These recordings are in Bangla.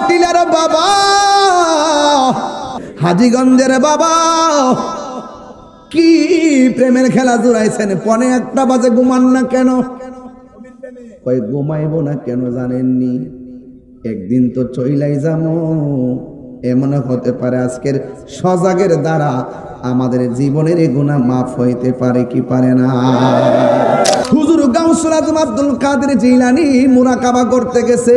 টিলার বাবা, হাজীগঞ্জের বাবা, কি প্রেমের খেলা জুড়াইছেন? পনে 1টা বাজে ঘুমান না কেন? কই ঘুমাইবো না কেন জানেননি? একদিন তো চইলাই যাবো। এমন হতে পারে আজকের সজাগের দ্বারা আমাদের জীবনের গুনাহ মাফ হইতে পারে কি পারে না? হুজুর গাউসুল আজম আব্দুল কাদের জিলানী মুরাকাবা করতে গেছে।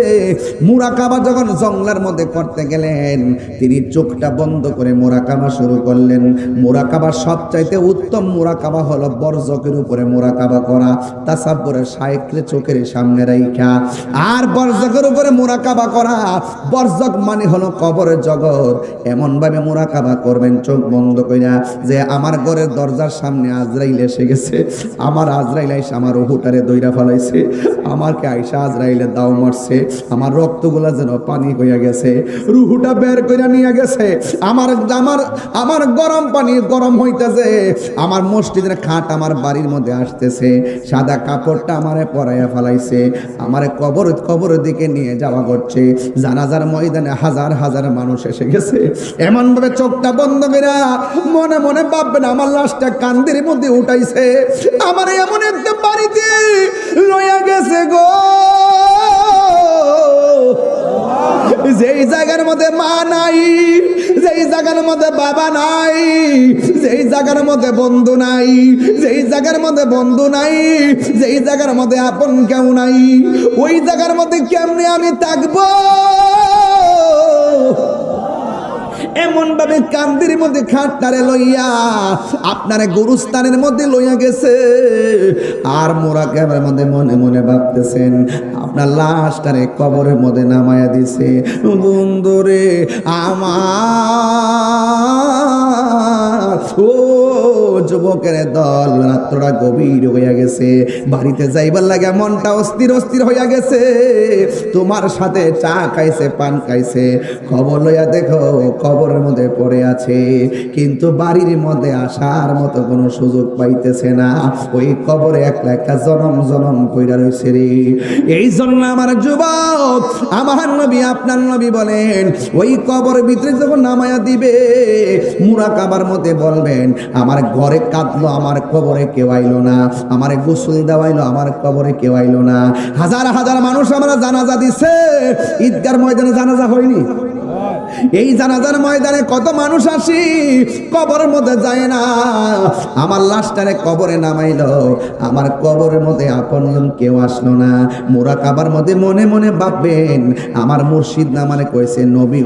মুরাকাবা যখন জঙ্গলের মধ্যে করতে গেলেন, তিনি চোখটা বন্ধ করে মুরাকাবা শুরু করলেন। মুরাকাবা সবচাইতে উত্তম মুরাকাবা হলো বরজকের উপরে মুরাকাবা করা, তাসাব্বুরে শায়েখকে চোখের সামনে রাইখা। আর বরজকের উপরে মুরাকাবা করা, বরজক মানে হলো কবরের জগৎ। এমন ভাবে মুরাকাবা করবেন চোখ বন্ধ কইরা যে আমার ঘরের দরজার সামনে আজরাইল এসে গেছে, আমার আজরাইল আইসা আমার রুহুটারে দইরা ফেলাইছে, আমাকে আইসা আজরাইলে দাও মারছে, আমার রক্তগুলা যেন পানি হইয়া গেছে, রুহুটা বের কইরা নিয়ে গেছে, আমার আমার আমার গরম পানি গরম হইতেছে, আমার মসজিদের খাট আমার বাড়ির মধ্যে আসতেছে, সাদা কাপড়টা আমারে পরাইয়া ফেলাইছে, আমারে কবরের দিকে নিয়ে যাওয়া করছে। জানাজার ময়দানে হাজার হাজার মানুষ এসে গেছে। এমন ভাবে চোখটা বন্ধ কইরা মনে মনে ভাববেন আমার লাশটা কান্দের মধ্যে উঠাইছে, আমার এমন একটা বাড়িতে লইয়া গেছে গো, যেই জায়গার মধ্যে মা নাই, যেই জায়গার মধ্যে বাবা নাই, যেই জায়গার মধ্যে বন্ধু নাই, যেই জায়গার মধ্যে বন্ধু নাই, যেই জায়গার মধ্যে আপন কেউ নাই, ওই জায়গার মধ্যে কেমনে আমি থাকবো? এমন ভাবে কান্দির মধ্যে খাটটারে লইয়া আপনার গুরুস্থানের মধ্যে লইয়া গেছে। আর মুরাকাবার মধ্যে মনে মনে ভাবতেছেন আপনার লাশটারে কবরের মধ্যে নামায়া দিছে। বন্ধুরে আমার, ও যুবকের দল, রাত্রটা গভীর হইয়া গেছে, বাড়িতে যাইবার লাগে মনটা অস্থির অস্থির হইয়া গেছে। তোমার সাথে চা খাইছে, পান খাইছে, খবর লইয়া দেখো কবরের মধ্যে পড়ে আছে, কিন্তু বাড়ির মধ্যে আসার মতো কোনো সুযোগ পাইতেছে না। ওই কবরে একলা একটা জনম জনম কইরা রইছে রে। এই জন্য আমার যুবক, আমার নবী আপনার নবী বলেন, ওই কবরের ভিতরে যখন নামায়া দিবে, মুরাকাবার মধ্যে বলবেন আমার ঘরে কাঁদলো, আমার কবরে কেউ আইলো না, আমার গোসল দেওয়াইলো, আমার কবরে কেউ আইলো না। হাজার হাজার মানুষ আমরা জানাজা দিছে, ঈদগার ময়দানে জানাজা হয়নি? এই জানাজার ময়দানে কত মানুষ আসি, কবরের মধ্যে যায় না। আমার লাশটারে কবরে নামাইলো, আমার কবরের মধ্যে আপনজন কেউ আসলো না। মুরাকাবার মধ্যে মনে মনে ভাববেন আমার মুর্শিদ নামানে কইছে নবী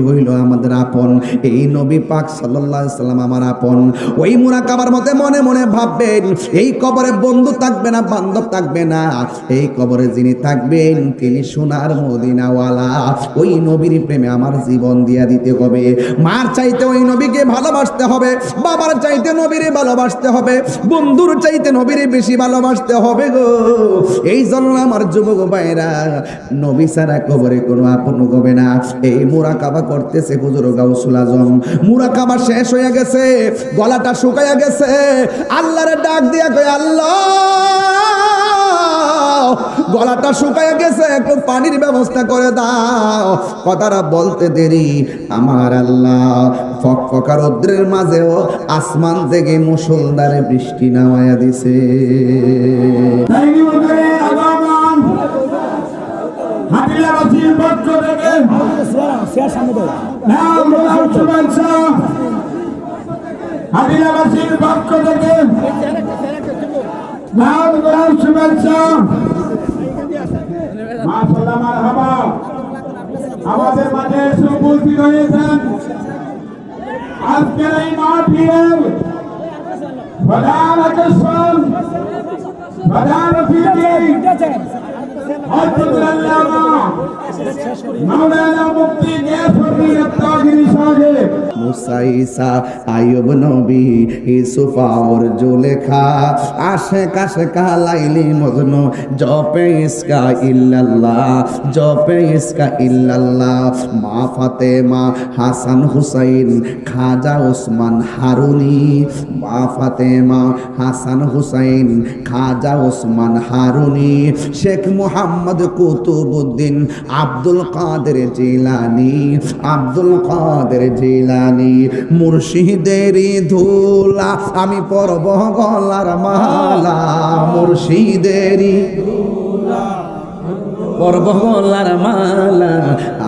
হইল আমাদের আপন, এই নবী পাক সাল্লাল্লাহু আলাইহি সাল্লাম আমার আপন। ওই মুরাকাবার মধ্যে মনে মনে ভাববেন এই কবরে বন্ধু থাকবে না, বান্ধব থাকবে না, এই কবরে যিনি থাকবেন তিনি সোনার মদিনাওয়ালা। ওই নবীর প্রেমে আমার জীবন দিয়া দিতে হবে। মার চাইতে ওই নবীকে ভালোবাসতে হবে, বাবার চাইতে নবীরে ভালোবাসতে হবে, বন্ধুর চাইতে নবীরে বেশি ভালোবাসতে হবে গো। এই জন্য আমার যুবক ভাইরা, নবী ছাড়া কবরে কোনো আপন হবে না। এই মুরাকাবা করতেছে হুজুর গাউসুল আজম। মুরাকাবা শেষ হয়ে গেছে, গলাটা শুকায়া গেছে, আল্লাহরে ডাক দিয়া কয় আল্লাহ, গলাটা শুকায় গেছে, একটু পানির ব্যবস্থা করে দাও। কথাটা বলতে দেরি, আমার আল্লাহ ফকফকা রৌদ্রের মাঝেও আসমান থেকে মুষলধারে বৃষ্টি নামায়া দিছে। আমাদের মাঝে এসে উপস্থিত হয়েছেন আজকের এই মাহফিলের প্রধান আকর্ষণ, প্রধান অতিথি মাওলানা মুফতি গিয়াসউদ্দিন আত্তাহিরি সাহেব। মুসা ঈসা আইয়ুব নবী ইউসুফ আর জুলেখা আশেক আশেকা লাইলি মজনু জপে ইসকা ইল্লাল্লাহ জপে ইসকা ইল্লাল্লাহ মা ফাতেমা হাসান হুসাইন খাজা ওসমান হারুনি মা ফাতেমা হাসান হুসাইন খাজা ওসমান হারুনি শেখ মুহাম্মদ কুতুবউদ্দিন আব্দুল কাদের জিলানী আব্দুল কাদের জিলানী মুর্শিদেরই ধুলা আমি পরব গলার মালা মুর্শিদেরই পরব গলার মালা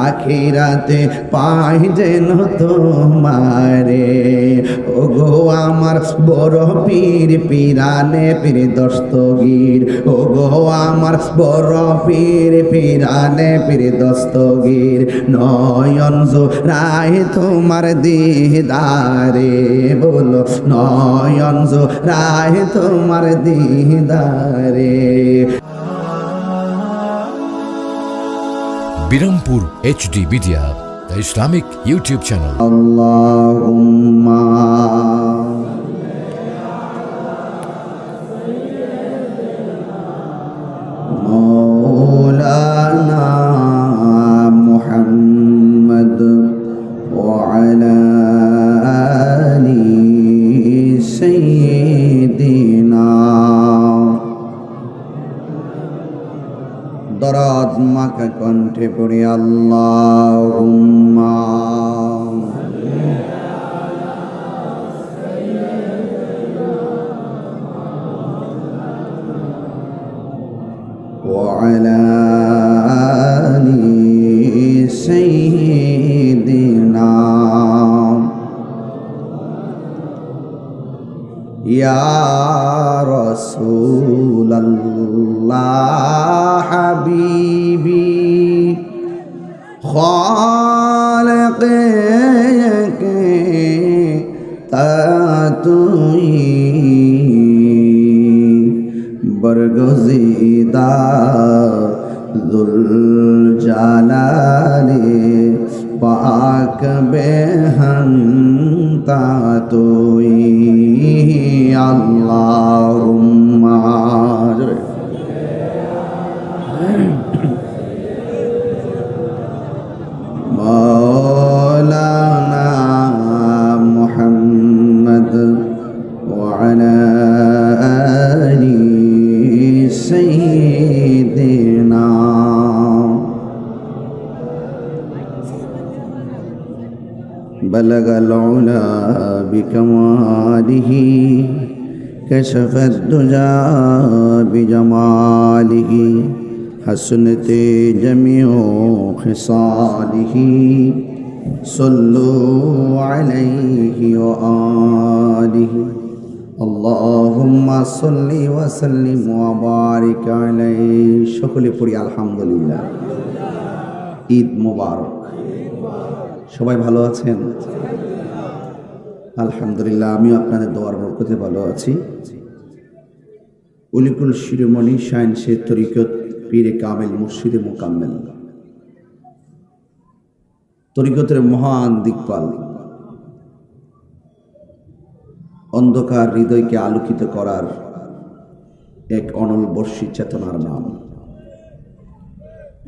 আখিরাতে পাই যেন তোমারে ও গো আমার বড় পীর পিরানে পীর দস্তগীর ও গো আমার বড় পীর পিরানে পীর দস্তগীর নয়ন রায় তোমার দিদারে বলো নয়ন রায় তোমার দিদারে Birampur HD Media, the Islamic YouTube channel. Allahumma Maulana Muhammad wa ala ali Sayyidina দরাদ মাকা কণ্ঠে পড়ি আল্লাহুম্মা ওয়া আলা আলি সাইয়্যিদিনা ইয়া রাসূলাল্লাহ হাবিবি খালিকে তাতুই বরগজিদা যুল জালালি পাক বেহম তাতুই আল্লাহুম্মা مولانا محمد وعلى آل سيدنا بلغ العلا بكماله كشف الدجى بجماله حسنت جميع خصاله صلوا عليه وآله اللهم صل وسلم وبارك عليه সকলে পড়ি আলহামদুলিল্লাহ ঈদ মোবারক সবাই ভালো আছেন আলহামদুলিল্লাহ আমিও আপনাদের দোয়ার বরকতে ভালো আছি উলিকুল শিরোমণি শাইন শেখ তরিকত পীরে কামেল মুর্শিদে মোকাম্মেল তরিকতের মহান দিকপাল অন্ধকার হৃদয়কে আলোকিত করার এক অনল বর্ষী চেতনার নাম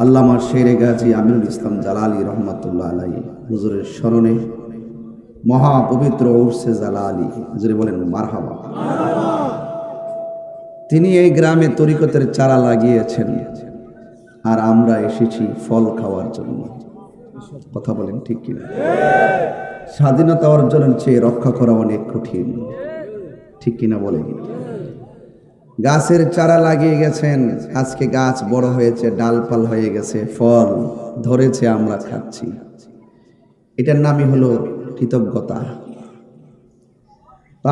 আল্লামা শেরে গাজী আমিনুল ইসলাম জালালী রহমাতুল্লাহ আলাইহি হুজুরের স্মরণে মহাপবিত্র উরসে জালালী হুজুরে বলেন মারহাবা। তিনি এই গ্রামে তরিকতের চারা লাগিয়েছেন আর আমরা এসেছি ফল খাওয়ার জন্য। কথা বলেন ঠিক কিনা? স্বাধীনতা অর্জনের চেয়ে রক্ষা করা অনেক কঠিন, ঠিক কিনা বলেন? গাছের চারা লাগিয়ে গেছেন, আজকে গাছ বড় হয়েছে, ডালপাল হয়ে গেছে, ফল ধরেছে, আমরা খাচ্ছি। এটার নামই হলো কৃতজ্ঞতা।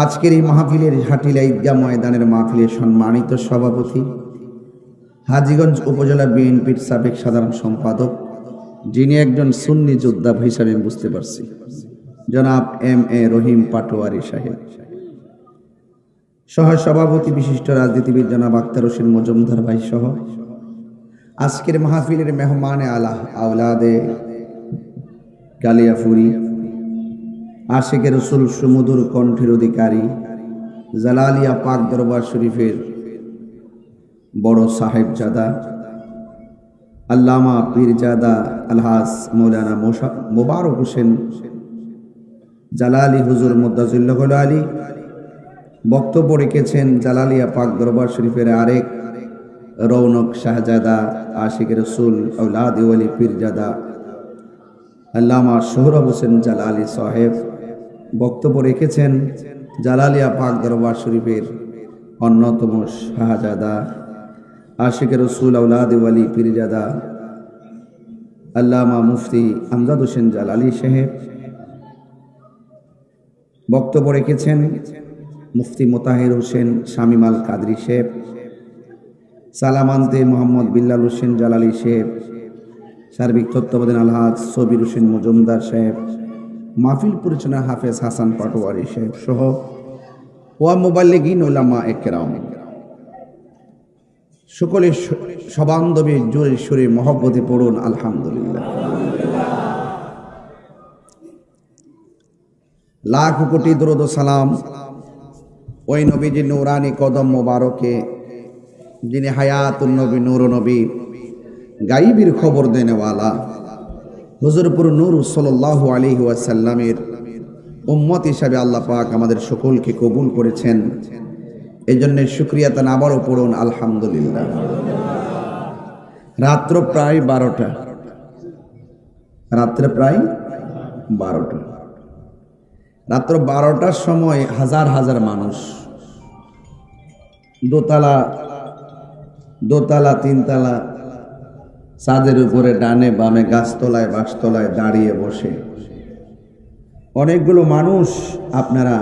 আজকের এই মাহফিলের হাটিলা ঈদগাহ ময়দানের মাহফিলের সম্মানিত সভাপতি, হাজীগঞ্জ উপজেলা বিএনপির সাবেক সাধারণ সম্পাদক, যিনি একজন সুন্নি যোদ্ধা হিসাবে বুঝতে পারছি, জনাব MA রহিম পাটোয়ারি সাহেব, সহ সভাপতি বিশিষ্ট রাজনীতিবিদ জনাব আক্তার হোসেন মজুমদার ভাই সহ আজকের মাহফিলের মেহমানে আলা আওলাদে কালিয়াফুরি আশিকের রসুল সুমধুর কণ্ঠের অধিকারী জালালিয়া পাক দরবার শরীফের বড় সাহেবজাদা আল্লামা পীরজাদা আলহাজ মৌলানা মোবারক হোসেন জালালি হুজুর মুদ্দাজিল্লাহ আলী বক্তব্য রেখেছেন জালালিয়া পাক দরবার শরীফের আরেক রৌনক শাহজাদা আশিকের রসুল আওলাদ ওয়ালি পীরজাদা আল্লামা সোহরাব হোসেন জালালি সাহেব। বক্তব্য রেখেছেন জালালিয়া পাক দরবার শরীফের অন্যতম শাহজাদা আশিকের রসুল আওলাদ ওয়ালি পীরজাদা আল্লামা মুফতি আমজাদ হোসেন জালালি সাহেব। বক্তব্য রেখেছেন মুফতি মোতাহের হোসেন শামিম আল কাদরি সাহেব, সালামান্তে মোহাম্মদ বিল্লাল হোসেন জালালি সাহেব, সার্বিক তত্ত্বাবধান আলহাজ সবির হোসেন মজুমদার সাহেব, মাহফিল পরিচালনা হাফেজ হাসান পাটোয়ারি সাহেব সহ ওয়া মুবাল্লিগিন উলামা একরাম সকলে সবান্ধবে জোরে সুরে মহব্বতে পড়ুন আলহামদুলিল্লাহ। লাখ কোটি দরুদ ও সালাম ওই নবীজি নূরানি কদম মোবারকে যিনি হায়াতুন নবী নূর নবী গাইবের খবর দেনেওয়ালা হুজুরপুর নূর সাল্লাল্লাহু আলাইহি ওয়াসাল্লামের উম্মত হিসাবে আল্লাহ পাক আমাদের সকলকে কবুল করেছেন। এই জন্য শুকরিয়া তান আবারও পড়ুন আলহামদুলিল্লাহ। রাত্র প্রায় 12টা, রাত্রে প্রায় 12টা, রাত্র 12টার সময় হাজার হাজার মানুষ দোতলা তিনতলা ছাদের উপরে ডানে বামে গাছতলায় বাঁশতলায় দাঁড়িয়ে বসে অনেকগুলো মানুষ আপনারা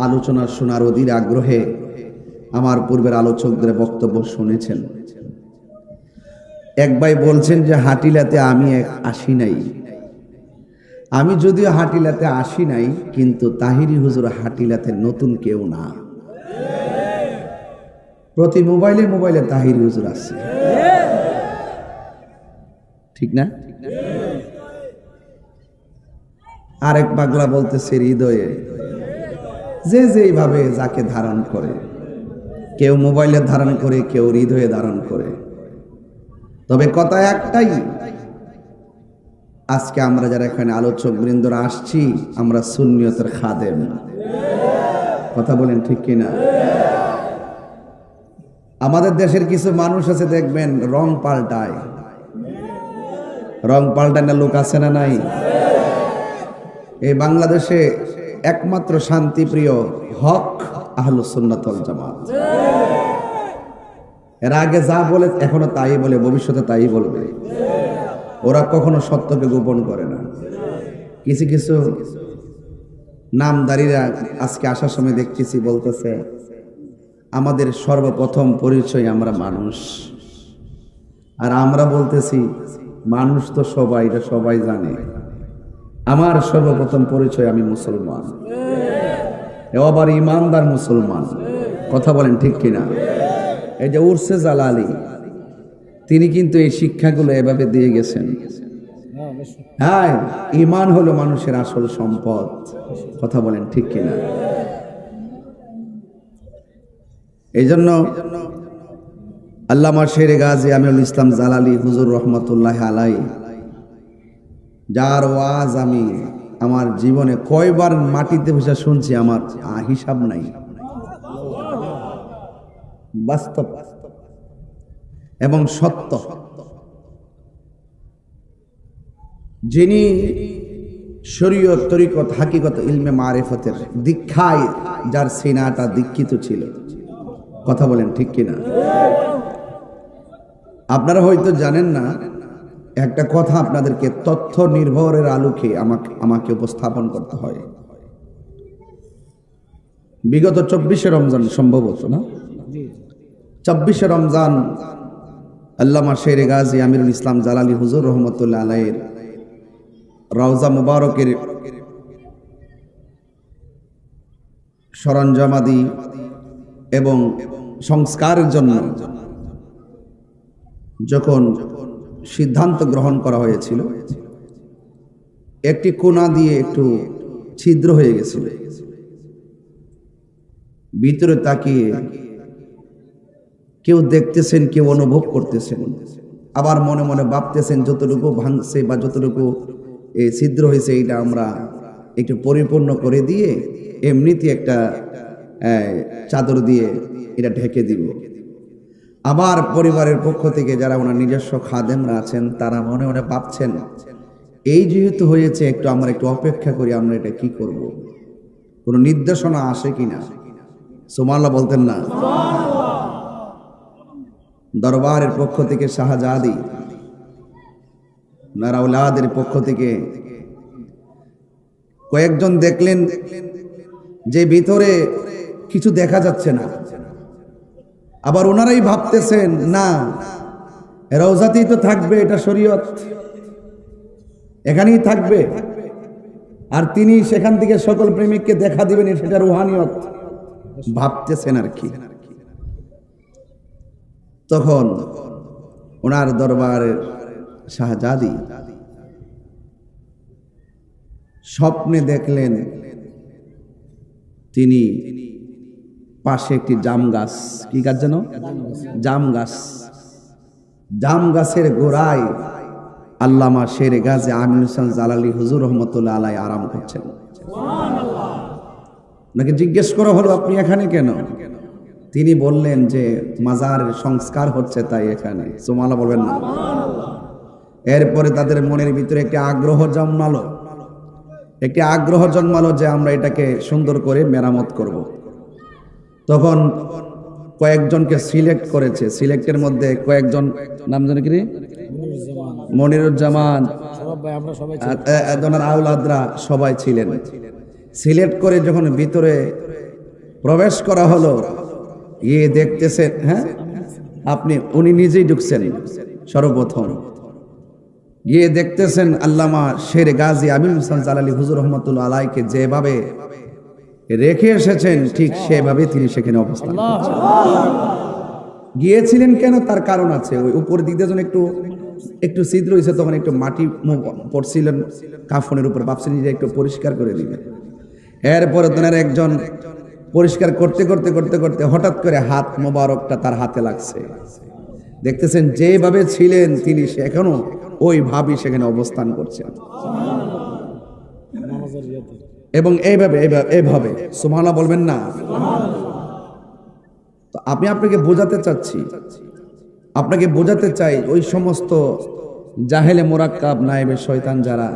আলোচনা শোনার অধীর আগ্রহে আমার পূর্বের আলোচকদের বক্তব্য শুনেছেন। এক ভাই বলছেন যে হাটিলাতে আমি আসি নাই। আমি যদিও হাটিলাতে আসি নাই, কিন্তু তাহিরি হুজুর হাটিলাতে নতুন কেউ না। প্রতি মোবাইলে মোবাইলে তাহিরি হুজুর আছে, ঠিক না? আরেক পাগলা বলতেছে হৃদয়ে, যে যেইভাবে যাকে ধারণ করে, কেউ মোবাইলে ধারণ করে, কেউ হৃদয়ে ধারণ করে। তবে কথা একটাই, আজকে আমরা যারা এখানে আলোচক বৃন্দরা আসছি, আমরা সুন্নিয়তের খাদেম। কথা বলেন ঠিক কিনা? আমাদের দেশের কিছু মানুষ আছে দেখবেন রং পাল্টায়, রং পাল্টানোর লোক আছে না নাই? এই বাংলাদেশে একমাত্র শান্তিপ্রিয় হক আহলুস সুন্নাত ওয়াল জামাত। এর আগে যা বলে এখনো তাই বলে, ভবিষ্যতে তাই বলবে। ওরা কখনো সত্যকে গোপন করে না। কিছু কিছু নামদারিরা আজকে আসার সময় দেখতেছি বলতেছে, আমাদের সর্বপ্রথম পরিচয় আমরা মানুষ। আর আমরা বলতেছি মানুষ তো সবাই, এটা সবাই জানে। আমার সর্বপ্রথম পরিচয় আমি মুসলমান, আবার ইমানদার মুসলমান। কথা বলেন ঠিক কিনা? এই যে উরসে জালালি, তিনি কিন্তু এই শিক্ষাগুলো এভাবে দিয়ে গেছেন। হ্যাঁ, ঈমান হলো মানুষের আসল সম্পদ। কথা বলেন ঠিক কিনা? এই জন্য আল্লামা শেরে গাজী আমিরুল ইসলাম জালালি হুজুর রহমতুল্লাহ আলাই, যার ওয়াজ আমি আমার জীবনে কয়বার মাটিতে বসে শুনছি আমার হিসাব নাই। বাস্তব এবং সত্য। যিনি শরীয়ত তরিকত হাকিকত ইলমে মারিফতের দীক্ষায় যার সিনাটা দীক্ষিত ছিল। কথা বলেন ঠিক কিনা? আপনারা হয়তো জানেন না, একটা কথা আপনাদেরকে তথ্য নির্ভরের আলোকে আমাকে উপস্থাপন করতে হয়। বিগত 24শে রমজান সম্ভবত না, 24শে রমজান আল্লামা শেরে গাজী আমিরুল ইসলাম জালালি হুজুর রহমতুল্লাহ আলাইহির রওজা মুবারকের সরঞ্জামাদি এবং সংস্কারের জন্য যখন সিদ্ধান্ত গ্রহণ করা হয়েছিল, একটি কোণা দিয়ে একটু ছিদ্র হয়ে গেছিল। ভিতরে তাকিয়ে কেউ দেখতেছেন, কেউ অনুভব করতেছেন, আবার মনে মনে ভাবতেছেন যতটুকু ভাঙছে বা যতটুকু ছিদ্র হয়েছে এটা আমরা একটু পরিপূর্ণ করে দিয়ে এমনিতে একটা চাদর দিয়ে এটা ঢেকে দিব। আবার পরিবারের পক্ষ থেকে যারা ওনার নিজস্ব খাদেমরা আছেন তারা মনে মনে ভাবছেন এই যেহেতু হয়েছে একটু আমরা একটু অপেক্ষা করি, আমরা এটা কি করব, কোনো নির্দেশনা আসে কিনা। সুবহানাল্লাহ বলতেন না? দরবারের পক্ষ থেকে শাহজাদি, নারাউলাদের পক্ষ থেকে কয়েকজন দেখলেন যে ভিতরে কিছু দেখা যাচ্ছে না। আবার ওনারাই ভাবতেছেন না, রওজাতেই তো থাকবে, এটা শরীয়ত, এখানেই থাকবে, আর তিনি সেখান থেকে সকল প্রেমিককে দেখা দিবেন, সেটা রুহানিয়ত ভাবতেছেন আর কি। তখন ওনার দরবারের শাহজাদি স্বপ্নে দেখলেন তিনি পাশে একটি জাম গাছ, কি গাছ যেন, জাম গাছ, জাম গাছের গোড়ায় আল্লামা শেরে গাজী আমিনুল ইসলাম জালালি হুজুর রহমতুল্লাহ আলাই আরাম করছেন। নাকি জিজ্ঞেস করা হলো আপনি এখানে কেন? তিনি বললেন যে মাজারের সংস্কার হচ্ছে তাই এখানে। সুবহানাল্লাহ বলবেন না? এরপরে তাদের মনের ভিতরে একটি আগ্রহ জন্মালো যে আমরা এটাকে সুন্দর করে মেরামত করব। তখন কয়েকজনকে সিলেক্ট করেছে, সিলেক্টের মধ্যে কয়েকজন নাম জানে কি, মনিরুজ্জামান, আউলাদরা সবাই ছিলেন। সিলেক্ট করে যখন ভিতরে প্রবেশ করা হলো, দেখতেছেন, হ্যাঁ উনি নিজেই ঢুকছেন সর্বপ্রথম, দেখতেছেন আল্লামা শেরে গাজী আমিনুল ইসলাম জালালি হুজুর রহমতুল্লাহ আলাইকে যেভাবে রেখে এসেছেন ঠিক সেভাবে তিনি সেখানে অবস্থান করছেন। গিয়েছিলেন কেন, তার কারণ আছে। ওই উপর দিকে যখন একটু ছিদ্র হয়েছে তখন একটু মাটি পড়ছিলেন কাফনের উপর, ভাবছেন যে একটু পরিষ্কার করে দিবেন। এরপরে তোনার একজন পরিষ্কার করতে করতে করতে করতে হঠাৎ করে হাত মোবারকটা তার হাতে লাগছে। দেখতেছেন যেভাবে ছিলেন তিনি এখনো ওইভাবেই সেখানে অবস্থান করছেন এবং এইভাবে সুবহানাল্লাহ বলবেন না? তো আপনাকে বোঝাতে চাই ওই সমস্ত জাহেলে মোরাক্কাব নায়েবে শয়তান যারা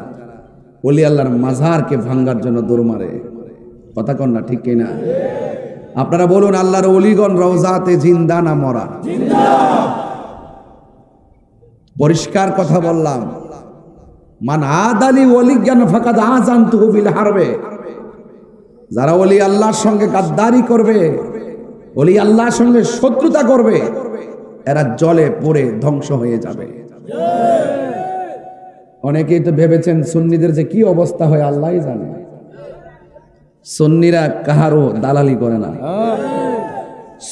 ওলি আল্লাহর মাজারকে ভাঙ্গার জন্য দৌড় মারে, কথা কন না, ঠিক কিনা? আপনারা বলুন আল্লাহর ওলিগণ রওজাতে জিন্দা না মরা? পরিষ্কার কথা বললাম, মান আদালি ওলিয়ান ফাকাদ আযানতুহু বিল হারবে। যারা ওলি আল্লাহর সঙ্গে গাদ্দারি করবে, ওলি আল্লাহর সঙ্গে শত্রুতা করবে, এরা জলে পড়ে ধ্বংস হয়ে যাবে। অনেকেই তো ভেবেছেন সুন্নিদের যে কি অবস্থা হয় আল্লাহই জানে। সুন্নিরা কাহারও দালালি করে না,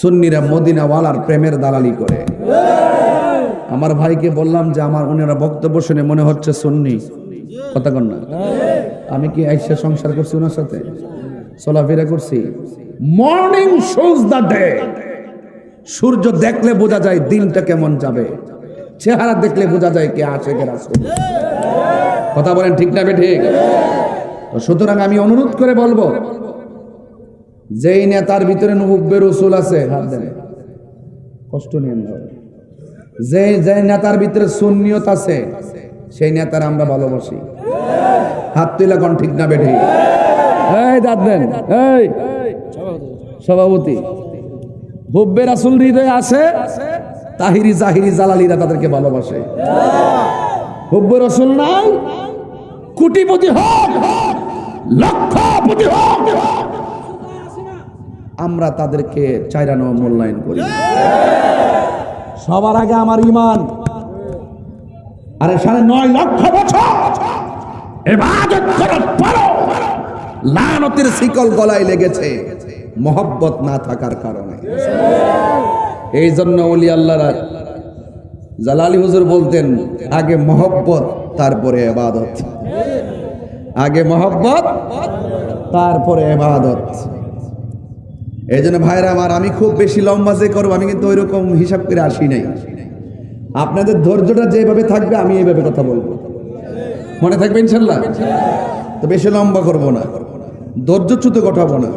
সুন্নিরা মদিনাওয়ালার প্রেমের দালালি করে। আমার ভাইকে বললাম যে আমার ওনারা বক্তব্য শুনে মনে হচ্ছে সুন্নি, কথা কন না। আমি কি আইসা সংসার করছি ওনার সাথে, চলাফেরা করছি? Morning shows the day. সূর্য দেখলে বোঝা যায় দিনটা কেমন যাবে, চেহারা দেখলে বোঝা যায় কে আসে কে রাসূল। কথা বলেন ঠিক না ঠিক? সুতরাং আমি অনুরোধ করে বলবো, যেই নেতার ভিতরে হুব্বে রাসূল আছে হাত দেন, কষ্ট নিয়েন না। যে নেতার ভিতরে সুন্নিয়ত আছে সেই নেতার আমরা ভালোবাসি, হাত তুলে কোন ঠিক না বেঠি? এই দাঁত দেন, এই সভাপতি হুব্বে রাসূল হৃদয়ে আছে, তাহিরি জাহিরি জালালিরা তাদেরকে ভালোবাসে। হুব্বে রাসূল নাই, কোটিপতি হোক, লক্ষপতি হোক, আমরা তাদেরকে চাইরানো মূল্যায়ন করি। সবার আগে আমার ঈমান। আরে 9.5 লক্ষ বছর ইবাদত করার পরও লানতের শিকল গলায় লেগেছে মহব্বত না থাকার কারণে। এই জন্য ওলি আল্লাহরা জালালি হুজুর বলতেন আগে মহব্বত তারপরে ইবাদত। আগে মহব্বত, তারপরে ইবাদত। এই জন্য ভাইরা আমার, আমি খুব বেশি লম্বা যে করবো, আমি কিন্তু ওইরকম হিসাব করে আসি নাই। আপনাদের ধৈর্যটা যেভাবে থাকবে আমি এইভাবে কথা বলবো, মনে থাকবে ইনশাল্লাহ। তো বেশি লম্বা করবো না, ধৈর্যচ্যুত ঘটাবো না।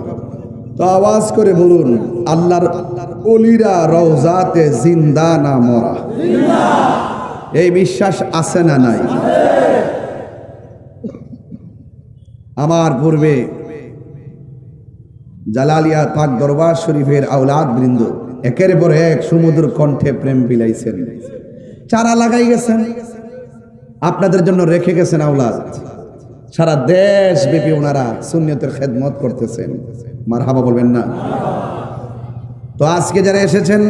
তো আওয়াজ করে বলুন, আল্লাহর ওলিরা রওজাতে জিন্দা না মরা, এই বিশ্বাস আছে না নাই? আমার পূর্বে জালালিয়া পাক দরবার শরীফের আওলাদ বৃন্দ একের পর এক সমুদ্র কণ্ঠে প্রেম বিলাইছেন, চারা লাগাই গেছেন, আপনাদের জন্য রেখে গেছেন আওলাদ। সারা দেশ ব্যাপী ওনারা সুন্নিয়তের খেদমত করতেছেন, মারহাবা বলবেন না? তো আজকে যারা এসেছেন,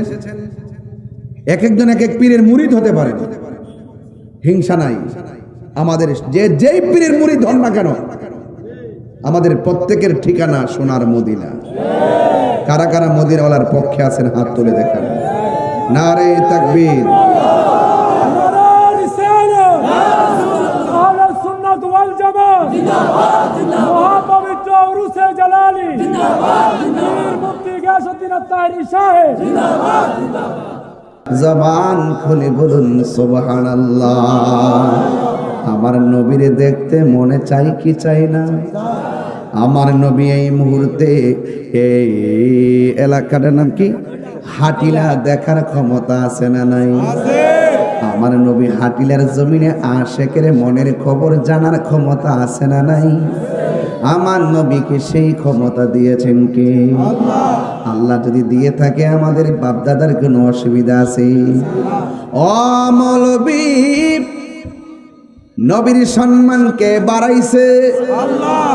এক একজন এক এক পীরের মুরিদ হতে পারেন, হিংসা নাই। আমাদের যেই পীরের মুরিদ হন না কেন, আমাদের প্রত্যেকের ঠিকানা সোনার মদিনা। কারা কারা মদিনাওয়ালার পক্ষে আছেন হাত তুলে দেখান। নারে তাকবীর, জবান খুলে বলুন সুবহানাল্লাহ। আমার নবীরে দেখতে মনে চাই কি চাই না? আমার নবী এই মুহূর্তে এই এলাকাটার নাম কি, হাটিলা, দেখার ক্ষমতা আছে না নাই? আমার নবী হাটিলার জমিনে আশেকের মনের খবর জানার ক্ষমতা আছে না নাই? আমার নবীকে সেই ক্ষমতা দিয়েছেন কে? আল্লাহ যদি দিয়ে থাকে, আমাদের বাপদাদার কোনো অসুবিধা আছে? ও মৌলবী, নবীর সম্মানকে বাড়াইছে আল্লাহ।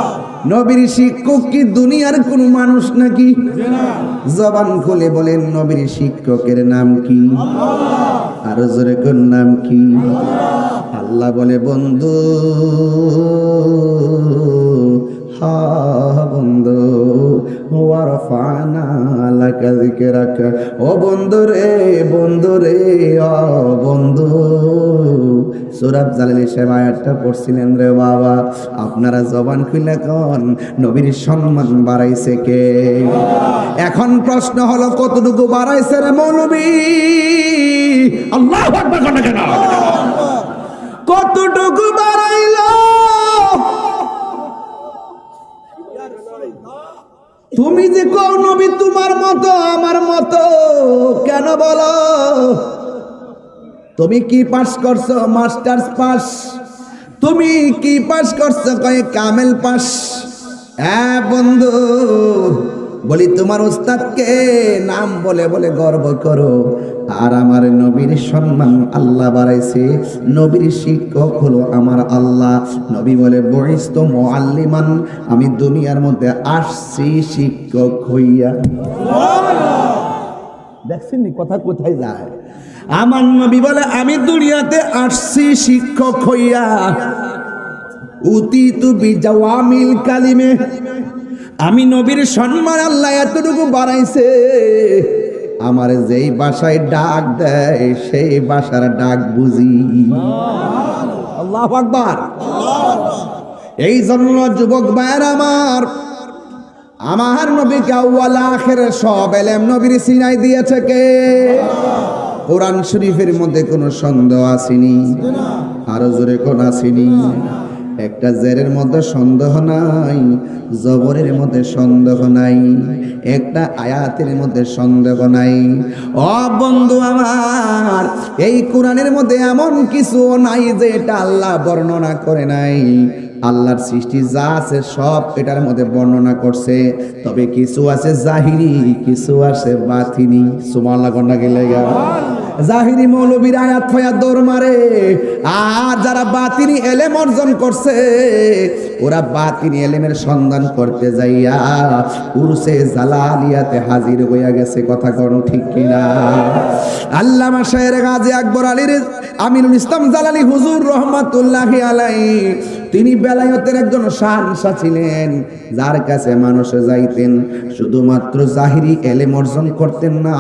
নবীর শিক্ষক কি দুনিয়ার কোন মানুষ নাকি? জবান খুলে বলেন, নবীর শিক্ষকের নাম কি? আর জোরে কোন নাম কি? আল্লাহ বলে, বন্ধু, হা বন্ধু, ওয়ারফানা লাকা যিকরাকা, ও বন্ধু রে, বন্ধু রে, ও বন্ধু। সূরা জালাল সাহেব আয়াতটা পড়ছিলেন রে বাবা, আপনারা জবান খুলে কোন নবীর সম্মান বাড়াইছে কে? এখন প্রশ্ন হলো, কতটুকু বাড়াইছে রে মৌলবী? আল্লাহু আকবার কোন কেন? কতটুকু বাড়াইলো? তুমি যে কও নবী তোমার মতো আমার মতো, কেন বলো? তুমি কি পাস করছো? Masters pass. তুমি কি পাস করছো? কয় কামেল পাস। হ্যাঁ বন্ধু, বলি তোমার উস্তাদকে নাম বলে বলে গর্ব করো, আর আমার নবীর সম্মান আল্লাহ বাড়াইছে। নবীর শিক্ষক হলো আমার আল্লাহ। নবী বলে, বুইস্তু মুআল্লিমান, আমি দুনিয়ার মধ্যে আসছি শিক্ষক হইয়া। দেখছেন নি কথা কোথায় যায়? আমার নবী বলে, আমি দুনিয়াতে আসছি শিক্ষক হইয়া। উতিতু বিজাওয়ামিল কালিমে, আমি নবীর সম্মান আল্লাহ এতটুকু বাড়াইছে, আমার যেই ভাষায় ডাক দেয় সেই ভাষার ডাক বুঝি। আল্লাহু আকবার। এই জন্য যুবক ভাইয়ের আমার নবীকে আউয়াল আখির সব ইলম নবীর সিনায় দিয়েছে কে? কোরআন শরীফের মধ্যে কোনো সন্দেহ আসেনি, আরো জোরে কোন আসেনি? একটা জেরের মধ্যে সন্দেহ নাই, জবরের মধ্যে সন্দেহ নাই, একটা আয়াতের মধ্যে সন্দেহ নাই। ও বন্ধু আমার, এই কোরআনের মধ্যে এমন কিছু নাই যে এটা আল্লাহ বর্ণনা করে নাই। আল্লাহর সৃষ্টি যা আছে সব এটার মধ্যে বর্ণনা করছে, তবে কিছু আছে জাহিরি, কিছু আছে বাতিনি। সুবহানাল্লাহ কন্যা গেলে জাহিরি মৌলবীর আয়াত ফায়াত দৌড় মারে, আর যারা বাতিনি এলেম অর্জন করছে ওরা বাতিনি এলেমের সন্ধান করতে যাইয়া উরসে জালালিয়াতে হাজির হইয়া গেছে। কথা কোন ঠিক কিনা? আল্লামা শায়ের গাজী আকবর আলীর আমিনুল ইসলাম জালালি হুজুর রহমাতুল্লাহি আলাইহি তিনি বেলায়েতের একজন শাহনশাহ ছিলেন, যার কাছে মানুষ যাইতেন শুধুমাত্র জাহিরি এলেম অর্জন করতেন না,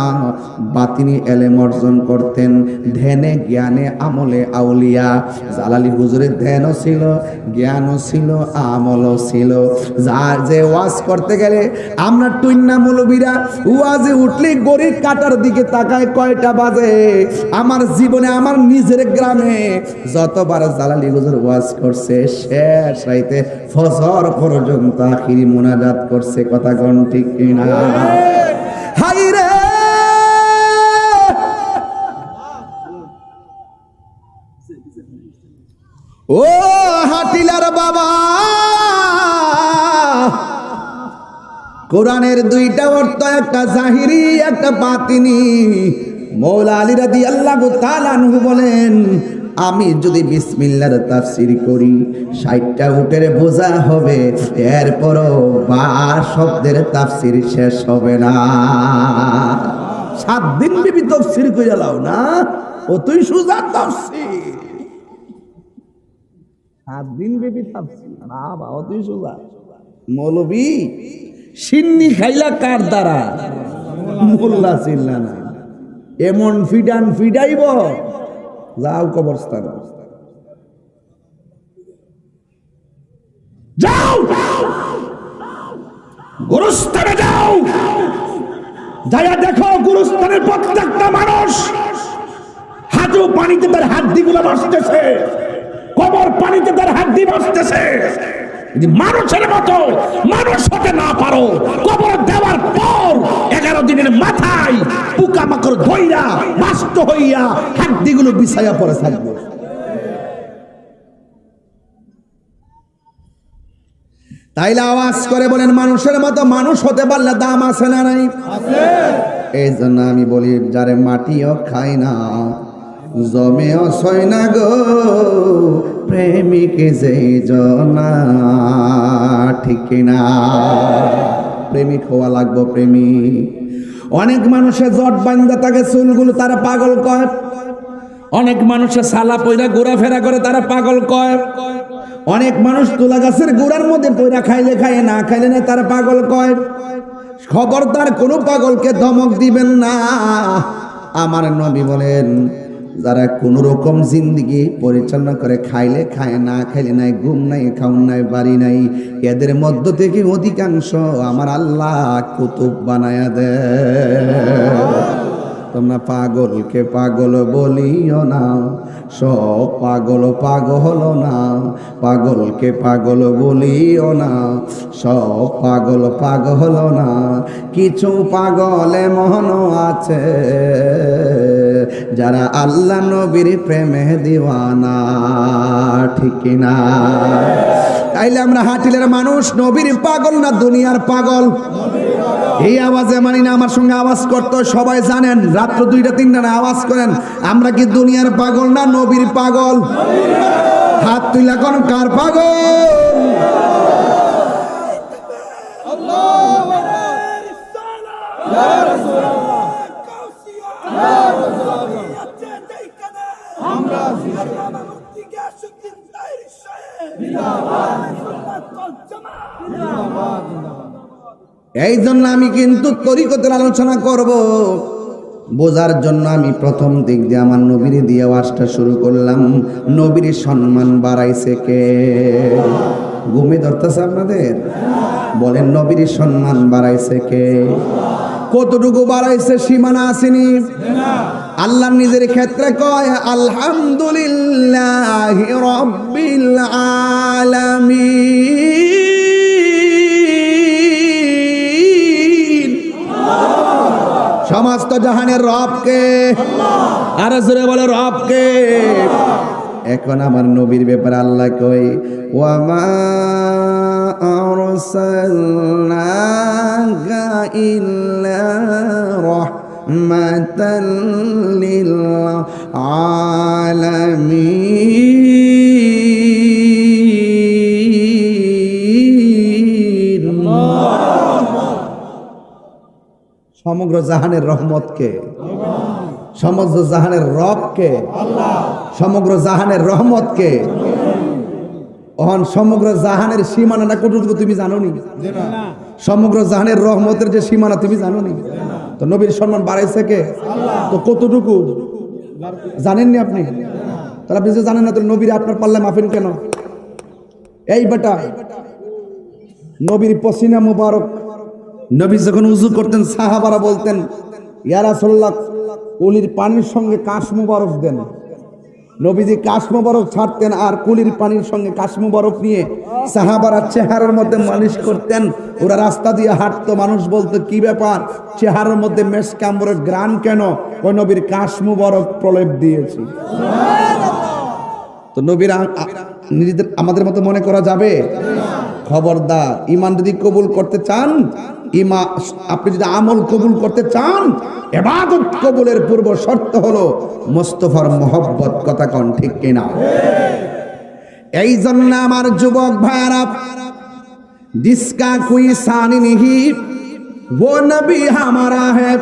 বাতিনি এলেম অর্জন করতেন। ধ্যানে জ্ঞানে আমলে আউলিয়া। জালালি হুজুরের ধ্যানও ছিল, জ্ঞানও ছিল, আমলও ছিল। যার যে ওয়াজ করতে গেলে আমরা টুইন্না মৌলবীরা ওয়াজে উঠলে গড়ির কাটার দিকে তাকায় কয়টা বাজে। আমার জীবনে আমার নিজের গ্রামে যতবার জালালি হুজুর ওয়াজ করছে শেষ রাইতে ফজর পর্যন্ত আখিরি মুনাজাত করছে। কথা কোন ঠিক কিনা? হাই রে ও হাটিলার বাবা, কোরআনের দুইটা অর্থ, একটা জাহিরি একটা বাতিনি। মৌলা আলী রাদিয়াল্লাহু তাআলা আনহু বলেন, আমি যদি বিসমিল্লাহর তাফসীর করি ৬০টা উটের বোঝা হবে, এরপরও ১২ শব্দের তাফসীর শেষ হবে না। ৭ দিন বিবি তাফসীর কইরা লাও না, অতই সুজা তাফসীর। ৭ দিন বিবি তাফসীর না বা অতই সুজা। মৌলবী সিন্নি খাইলা কার দ্বারা? মোল্লা চিল্লা না। এমন ফিডান ফিডাইব, যাও কবরস্থান, যাও গুরুস্থানে যাও, যাইয়া দেখো গুরুস্থানের প্রত্যেকটা মানুষ হাঁটু পানিতে তার হাড্ডিগুলো ভাসতেছে, কবর পানিতে তার হাড্ডি ভাসতেছে। যদি মানুষের মতো মানুষ হতে না পারো, কবর দেওয়ার পর 11 দিনের মাথায় পোকামাকড় ধইরা নষ্ট হইয়া হাড্ডিগুলো বিছাইয়া পড়ে থাকবে। তাইলে আওয়াজ করে বলেন, মানুষের মতো মানুষ হতে পারলে দাম আছে না নাই? এই জন্য আমি বলি, যারে মাটিও খায় না জমেও ছয় না গো, প্রেমিক যেই জনা, ঠিক না? প্রেমিক হওয়া লাগবো, প্রেমিক। অনেক মানুষের জট বান্ধা থাকে চুলগুলো, তারা পাগল কয়। অনেক মানুষের সালা পয়রা ঘোরাফেরা করে, তারা পাগল কয়। অনেক মানুষ তুলা গাছের গোড়ার মধ্যে পয়রা খাইলে খায়, না খাইলে না, তারা পাগল কয়। খবরদার কোনো পাগলকে ধমক দিবেন না। আমার নবী বলেন, যারা কোন রকম জিন্দিগি পরিচালনা করে, খাইলে খায়, না খাইলে নাই, ঘুম নাই, খাউন নাই, বাড়ি নাই, এদের মধ্য থেকে অধিকাংশ আমার আল্লাহ কুতুব বানায়া দেয়। তোমরা পাগলকে পাগল বলিও না, সব পাগল পাগল না। পাগলকে পাগল বলিও না, সব পাগল পাগল না। কিছু পাগল এমন আছে যারা আল্লাহ নবীর প্রেমে দিওয়ানা, ঠিক না? তাইলে আমরা হাটিলের মানুষ নবীর পাগল না দুনিয়ার পাগল? এই আওয়াজে মানি না, আমার সঙ্গে আওয়াজ করতে সবাই জানেন। রাত্র 2টা 3টা না আওয়াজ করেন, আমরা কি দুনিয়ার পাগল না নবীর পাগল? হাত তুইলা কোন কার পাগল? এই জন্য আমি কিন্তু তরিকতের আলোচনা করব বোঝার জন্য। আমি প্রথম দিক দিয়ে আমার নবীর দিয়ে ওয়াজটা শুরু করলাম। নবীর সম্মান বাড়াইছে কে? ঘুমে ধরতেছে আপনাদের? বলেন, নবীর সম্মান বাড়াইছে কে? কতটুকু বাড়াইছে সীমানা আসেনি। আল্লাহ নিজের ক্ষেত্রে কয়, আলহামদুলিল্লাহি রাব্বিল আলামিন। সমস্ত জাহানের রবকে, আর জোরে বলে রবকে। এখন আমার নবীর ব্যাপারে আল্লাহ কই, ওয়ামা আরসালনাকা ইল্লা রাহমাতাল লিল আলামিন। সমগ্র জাহানের রহমতকে, সমগ্র জাহানের রবকে, সমগ্র জাহানের রহমতকে। অহন সমগ্র জাহানের সীমানাটা কতটুকু তুমি জানো নি? সমগ্র জাহানের রহমতের যে সীমানা তুমি জানো নি? তো নবীর সম্মান বাড়াইছে কে? তো কতটুকু জানেননি আপনি? তাহলে আপনি যে জানেন না, তো নবীর আপনার পাল্লায় মাফেন কেন? এই বেটা, নবীর পসিনা মুবারক, নবী যখন উযু করতেন সাহাবারা বলতেন, ইয়া রাসূলুল্লাহ, কুলির পানির সঙ্গে কাশ মুবারক দেন। নবীজি কাশ মুবারক ছাড়তেন আর কুলির পানির সঙ্গে কাশ মুবারক নিয়ে সাহাবারা চেহারার মধ্যে মালিশ করতেন। ওরা রাস্তা দিয়ে হাঁটতো, মানুষ বলতো কি ব্যাপার, চেহারার মধ্যে মেশক আম্বরের গ্রান কেন? ওই নবীর কাশ মুবারক প্রলেপ দিয়েছি। তো নবীর নিজেদের আমাদের মতো মনে করা যাবে? খবরদার, ইমান যদি কবুল করতে চান, আপনি যদি আমল কবুল করতে চান, ইবাদত কবুলের পূর্ব শর্ত হলো মুস্তাফার মহব্বত। কথা কোন ঠিক কিনা? এই জন্য আমার যুবক ভাইরা, जिसका कोई शान नहीं वो नबी हमारा है,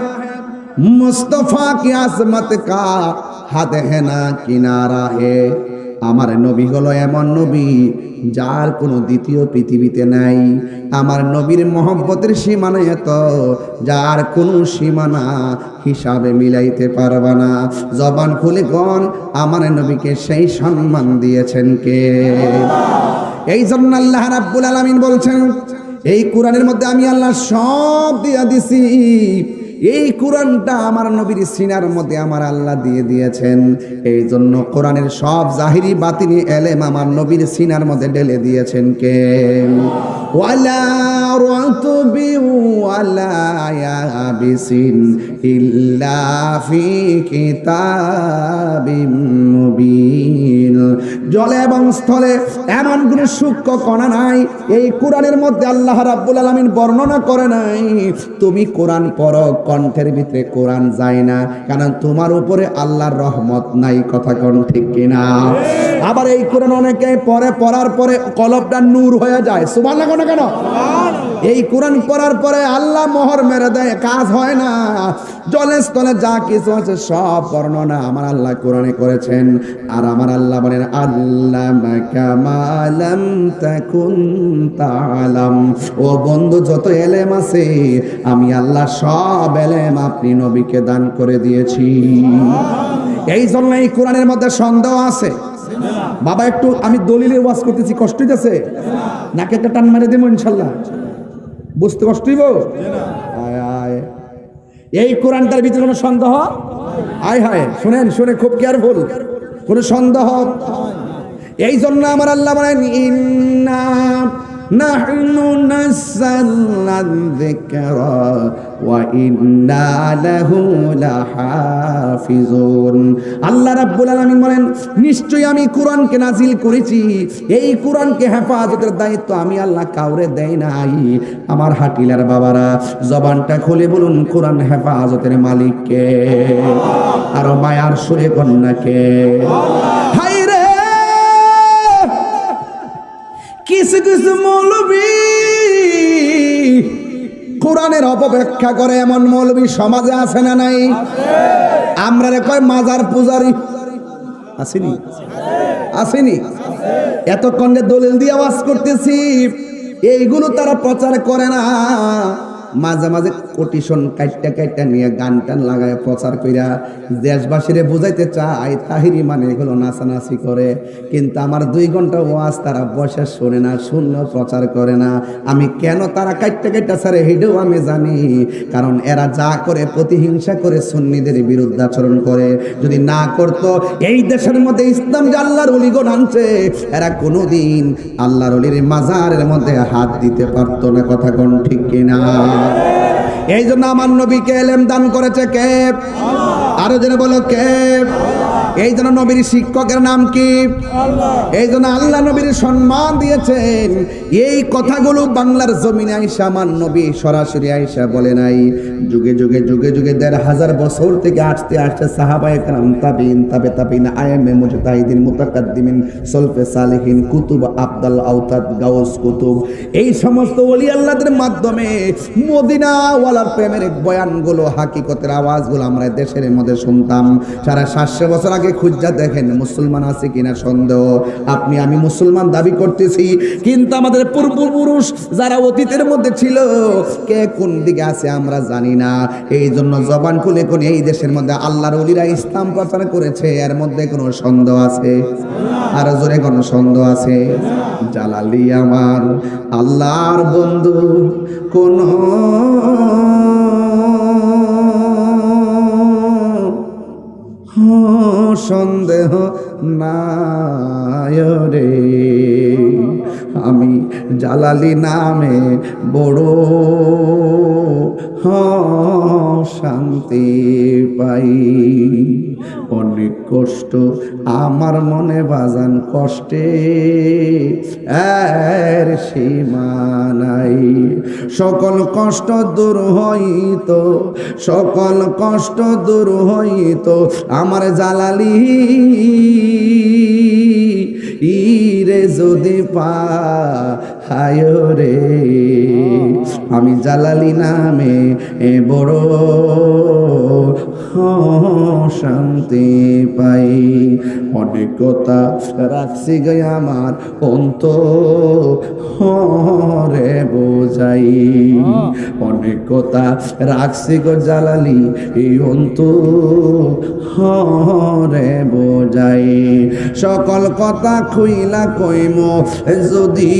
मुस्तफा की आजमत का हद है ना किनारा है। আমার নবী হলো এমন নবী যার কোনো দ্বিতীয় পৃথিবীতে নাই। আমার নবীর মহব্বতের সীমানা এত, যার কোনো সীমানা হিসাবে মিলাইতে পারবা না। জবান খুলে কোন আমার নবীকে সেই সম্মান দিয়েছেন কে? এই জন্য আল্লাহ রাব্বুল আলামিন বলছেন, এই কোরআনের মধ্যে আমি আল্লাহ সব দিয়া দিছি। এই কোরআনটা আমার নবীর সিনার মধ্যে আমার আল্লাহ দিয়ে দিয়েছেন। এই জন্য কোরআনের সব জাহিরি বাতিনি এলেম আমার নবীর সিনার মধ্যে ঢেলে দিয়েছেন কে? ওয়ালা রাতুবি ওয়ালা ইয়াবিসিন ইল্লা ফি কিতাবিম মুবিন। জলে এবং স্থলে এমন কোন সূক্ষ্ম কণা নাই এই কোরআনের মধ্যে আল্লাহ রাব্বুল আলামিন বর্ণনা করে নাই। তুমি কোরআন পড়ো, কণ্ঠের ভিতরে কোরআন যায় না, কারণ তোমার উপরে আল্লাহর রহমত নাই। কথা কোন ঠিক কিনা? আবার এই কোরআন অনেকে পড়ে, পড়ার পরে কলবটা নূর হয়ে যায়। সুবহানাল্লাহ না কেন? এই কোরআন পড়ার পরে আল্লাহ মোহর মেরে দেয়, কাজ হয় না। জলে স্থলে যা কিছু আছে সব বর্ণনা আমার আল্লাহ কোরআনে করেছেন। আর আমার আল্লাহ বলেন, আল্লামাকা মা লাম তাকুন তাআলাম। ও বন্ধু, যত এলেম আছে আমি আল্লাহ সব এলেম আপনি নবীকে দান করে দিয়েছি। এই জন্য এই কোরআনের মধ্যে সন্দেহ আছে। বাবা, একটু আমি দলিলের ওয়াজ করতেছি, কষ্ট হইতেছে নাকি? একটা টান মেরে দেবো ইনশাল্লাহ, বুঝতে কষ্ট হইব? এই কোরআনটার ভিতরে কোনো সন্দেহ? আয় হায়, শুনেন, শুনে খুব কেয়ারফুল, কোনো সন্দেহ। এই জন্য আমার আল্লাহ বলেন, ইন্না নাহনু নাযালনা যিকরা ওয়া ইন্না লাহু লাহাফিজুন। আল্লাহ রাব্বুল আলামিন বলেন, নিশ্চয়ই আমি কোরআনকে নাজিল করেছি, এই কোরআনকে হেফাজতের দায়িত্ব আমি আল্লাহ কাউরে দেই নাই। আমার হাটিলার বাবারা, জবানটা খুলে বলুন, কোরআন হেফাজতের মালিক কে? আর মায়ার সুরে কন্যাকে? হায় রে, কিছু কিছু মৌলবী কোরআনের অপব্যাখ্যা করে, এমন মৌলবী সমাজে আছে না নাই? আমরা রে কয় মাজার পূজারি, আসেনি? আসেনি? এতক্ষণ যে দলিল দিয়ে আওয়াজ করতেছি, এইগুলো তারা প্রচার করে না। মাঝে মাঝে কোটিশন কাইটটা কাইটটা নিয়ে গান টান লাগায় প্রচার কইরা দেশবাসীরে বুঝাইতে চায় তাহিরি মানে এগুলো নাচানাচি করে। কিন্তু আমার 2 ঘন্টা ওয়াজ তারা বসে শোনে না, শুনলেও প্রচার করে না। আমি কেন তারা কাইটটা কাইটটা ছাড়ে হেঁটেও আমি জানি, কারণ এরা যা করে প্রতিহিংসা করে, সুন্নিদের বিরুদ্ধে আচরণ করে। যদি না করতো, এই দেশের মধ্যে ইসলাম যে আল্লাহর ওলিগণ আনছে, এরা কোনোদিন আল্লাহর ওলির মাজারের মধ্যে হাত দিতে পারতো না। কথা কোন ঠিক কিনা? এই জন্য আমার নবীকে এলেম দান করেছে কে? আরো জেনে বলো কে? এই জন্য নবীর শিক্ষকের নাম কি? এই জন্য আল্লাহ নবীর সম্মান দিয়েছেন। এই কথাগুলো বাংলার জমিনে আইসা আমার নবী সরাসরি আইসা বলে নাই। যুগে যুগে যুগে যুগে 1500 বছর থেকে আসতে আসতে সাহাবায়ে কেরাম, তাবিঈন, তাবে তাবিঈন, আইএমএ, মুজতাহিদিন, মুতাকাদ্দিমিন, সলফে সালেহিন, কুতুব, আবদাল, আওতাদ, গাউস কুতুব, এই সমস্ত ওলি আল্লাহদের মাধ্যমে মদিনা ওয়ালার প্রেমের বয়ানগুলো, হাকিকতের আওয়াজগুলো আমরা দেশের মধ্যে শুনতাম। 750 বছর আগে আগে খুঁজা দেখেন মুসলমান আছে কিনা সন্দেহ। আপনি আমি মুসলমান দাবি করতেছি, কিন্তু আমাদের পূর্বপুরুষ যারা অতীতের মধ্যে ছিল কে কোন দিকে আছে আমরা জানি না। এই জন্য জবান খুলে কোন এই দেশের মধ্যে আল্লাহর ওলিরা ইসলাম প্রচার করেছে, এর মধ্যে কোনো সন্দেহ আছে? আর জোরে কোনো সন্দেহ আছে? জালালি আমার আল্লাহর বন্ধু কোন সন্দেহ নাই রে, আমি জালালি নামে বড় শান্তি পাই। অনেক কষ্ট আমার মনে বাজান, কষ্টে এর সীমা নাই। সকল কষ্ট দূর হইত, সকল কষ্ট দূর হইত আমার জালালি ইরে যদি পায় রে, আমি জালালি নামে বড় শান্তি পাই। অনেক কথা রাখছি গে আমার অন্তরে বোঝাই, অনেক কথা রাখছি গো জালালি এই অন্তরে বোঝাই। সকল কথা খুইলা কইম যদি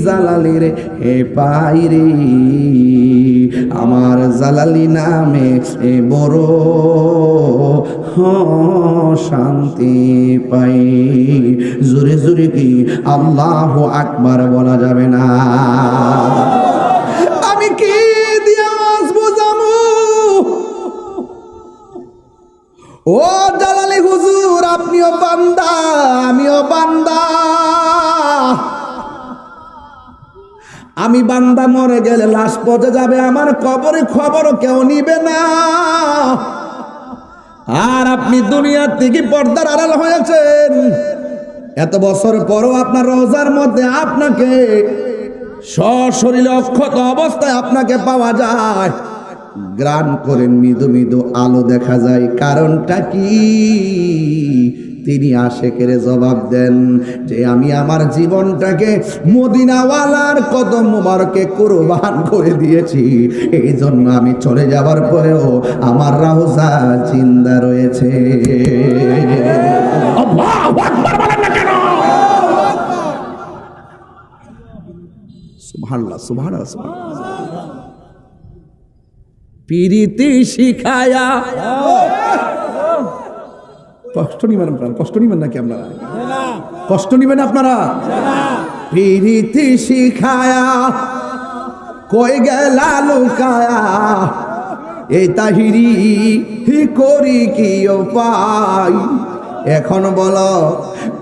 জালালি রে হে পাই রে, আমার জালালি নামে বড় শান্তি পাই। জোরে জোরে কি আল্লাহু আকবার বলা যাবে না? আমি কি দিয়া বুঝামু? ও জালালি হুজুর, আপনিও বান্দা আমিও বান্দা। আমি বান্দা মরে গেলে লাশ পচে যাবে, আমার কবরে খবরও কেউ নিবে না। আর আপনি দুনিয়ার থেকে পর্দার আড়াল হয়েছেন, এত বছর পরও আপনার রোজার মধ্যে আপনাকে সশরীরে অক্ষত অবস্থায় আপনাকে পাওয়া যায়। গ্রান করে মৃদু মৃদু আলো দেখা যায়, কারণটা কি? তিনি আশেকের জবাব দেন যে আমি আমার জীবনটাকে মদিনাওয়ালার কদম মুবারকে কুরবান করে দিয়েছি, এই জন্য আমি চলে যাবার পরেও আমার রওজা জিন্দা রয়েছে। আল্লাহু আকবার বলেন না কেন? সুবহানাল্লাহ সুবহানাল্লাহ সুবহানাল্লাহ। পিরিতি শিখায়া কষ্ট নিবেন আপনারা, কষ্ট নিবেন নাকি আপনারা? কষ্ট নিবেন আপনারা? পিরিতি শিখায়া কই গেলা লুকায়া, এই তাহিরি হি করি কি উপায়? এখন বলো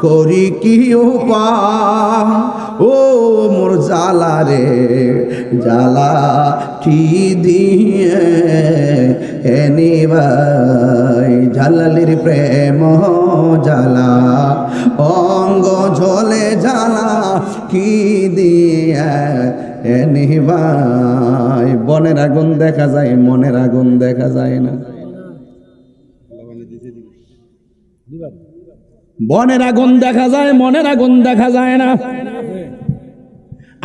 করি কি উপায়? ও মোর জালা রে জালা কি দিয়ে এনিবাই, জালালির প্রেম জালা অঙ্গ ঝলে জালা কি দিয়ে এনিবাই। বনের আগুন দেখা যায়, মনের আগুন দেখা যায় না। বনের আগুন দেখা যায়, মনের আগুন দেখা যায় না।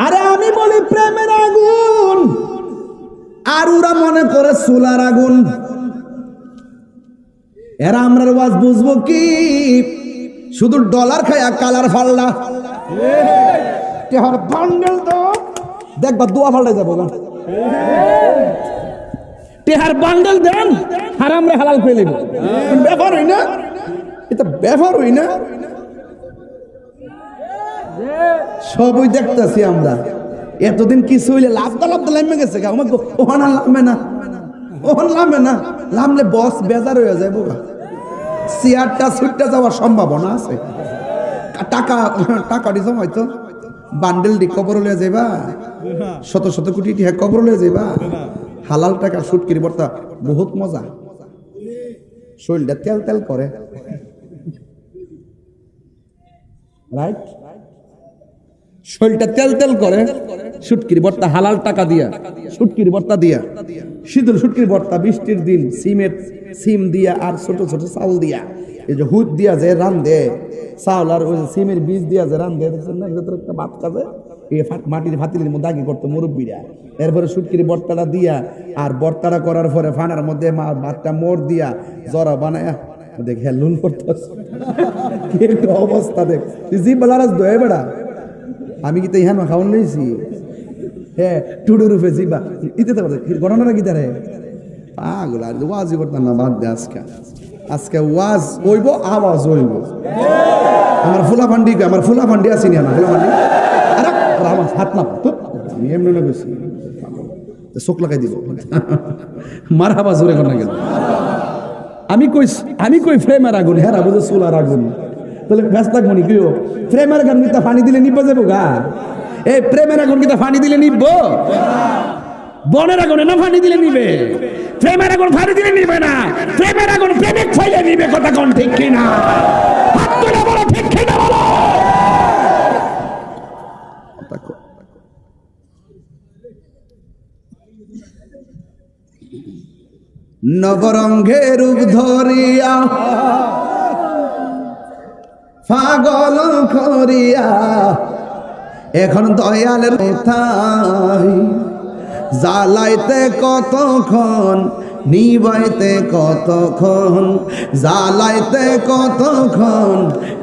আরে আমি বলি প্রেমের আগুন, আর ওরা মনে করে চুলার আগুন। এরা আমরা ওয়াজ বুঝবো কি? শুধু ডলার খায়া কালার ফাল্লা বান্ডেল তো দেখবা দোয়া ফাল্টাই যাবো। টেহার বান্ডেল দেন আর আমরা হালাল পেয়ে নেব, ব্যাপার হই না? এটা ব্যাপার হই না? সবই দেখতেছি আমরা। এতদিন কিছু হইলে লাভ লামে গেছে, ওখানে লামে না, ওখানে লামে না, লামলে বস বেজার হয়ে যায়। বোকা চেয়ারটা সুইটটা যাওয়ার সম্ভাবনা আছে। টাকা দিছ হয়তো বান্ডেল দি কবর লয়ে যাইবা, শত শত কোটি টাকা কবর লয়ে যাইবা। হালাল টাকা শুটকির বর্তা বহুত মজা, শরীরটা তেল তেল করে, রাইট? শরীরটা তেল তেল করে শুটকির বর্তা, হালাল টাকা দিয়া শুটকির বর্তা দিয়া শীতল শুটকির ভর্তা, বৃষ্টির দিন সিম দিয়া আর ছোট ছোট চাউল দিয়া, এই যে হুদ দিয়া যে রান্ধে চাউল আর ওই সিমের বীজ দিয়া যে রান্ধে, দেখছেন না, এটা একটা ভাত কাজে এই মাটির ভাতিলের মধ্যে আগে করতো মুরব্বীরা। এরপরে শুটকির ভর্তাটা দিয়া আর ভর্তাটা করার পরে ফানার মধ্যে ভাতটা মোড় দিয়া জরা বানায় দেখ, হ্যাঁ লুন করতেছে কি একটা অবস্থা দেখ, তুই জি বেলারাজ দয়ে বেড়া, আমি কি তো ইহান খাওয়ান নিয়েছি, হ্যাঁ টুডু রূপে জিবা ইতে তো গণনাটা কি তারে পাগল। আর ওয়াজই করতাম না, বাদ দে আজকে ওয়াজ হইব, আওয়াজ হইব। আমার ফুলা ফান্ডি আছি না, ফুলা ফান্ডি আরে আমার হাত না তো আমি এমনি না বেশি চোখ লাগাই দিব মার হাবা জোরে কোন গেল। আমি কই ফ্রেমের আগুন, হ্যাঁ বুঝে চুলার আগুন, তাহলে ব্যস্ত থাকবো নি কেউ? ফ্রেমের আগুন কিতা পানি দিলে নিব যাবো গা? এই প্রেমের আগুন কিতা পানি দিলে নিব? বনের আগুনে না পানি দিলে নিবে? প্রেমের আগুন পানি দিলে নিবে না, প্রেমের আগুন প্রেমিক ফাইলে নিবে। কথা কোন ঠিক কিনা? হাত তুলে বলো ঠিক কিনা বলো। নবরঙ্গের রূপ ধরিয়া পাগল করিয়া এখন দয়ালের কোথায়, জ্বালাইতে কতক্ষণ নিবাইতে কতক্ষণ, জ্বালাইতে কতক্ষণ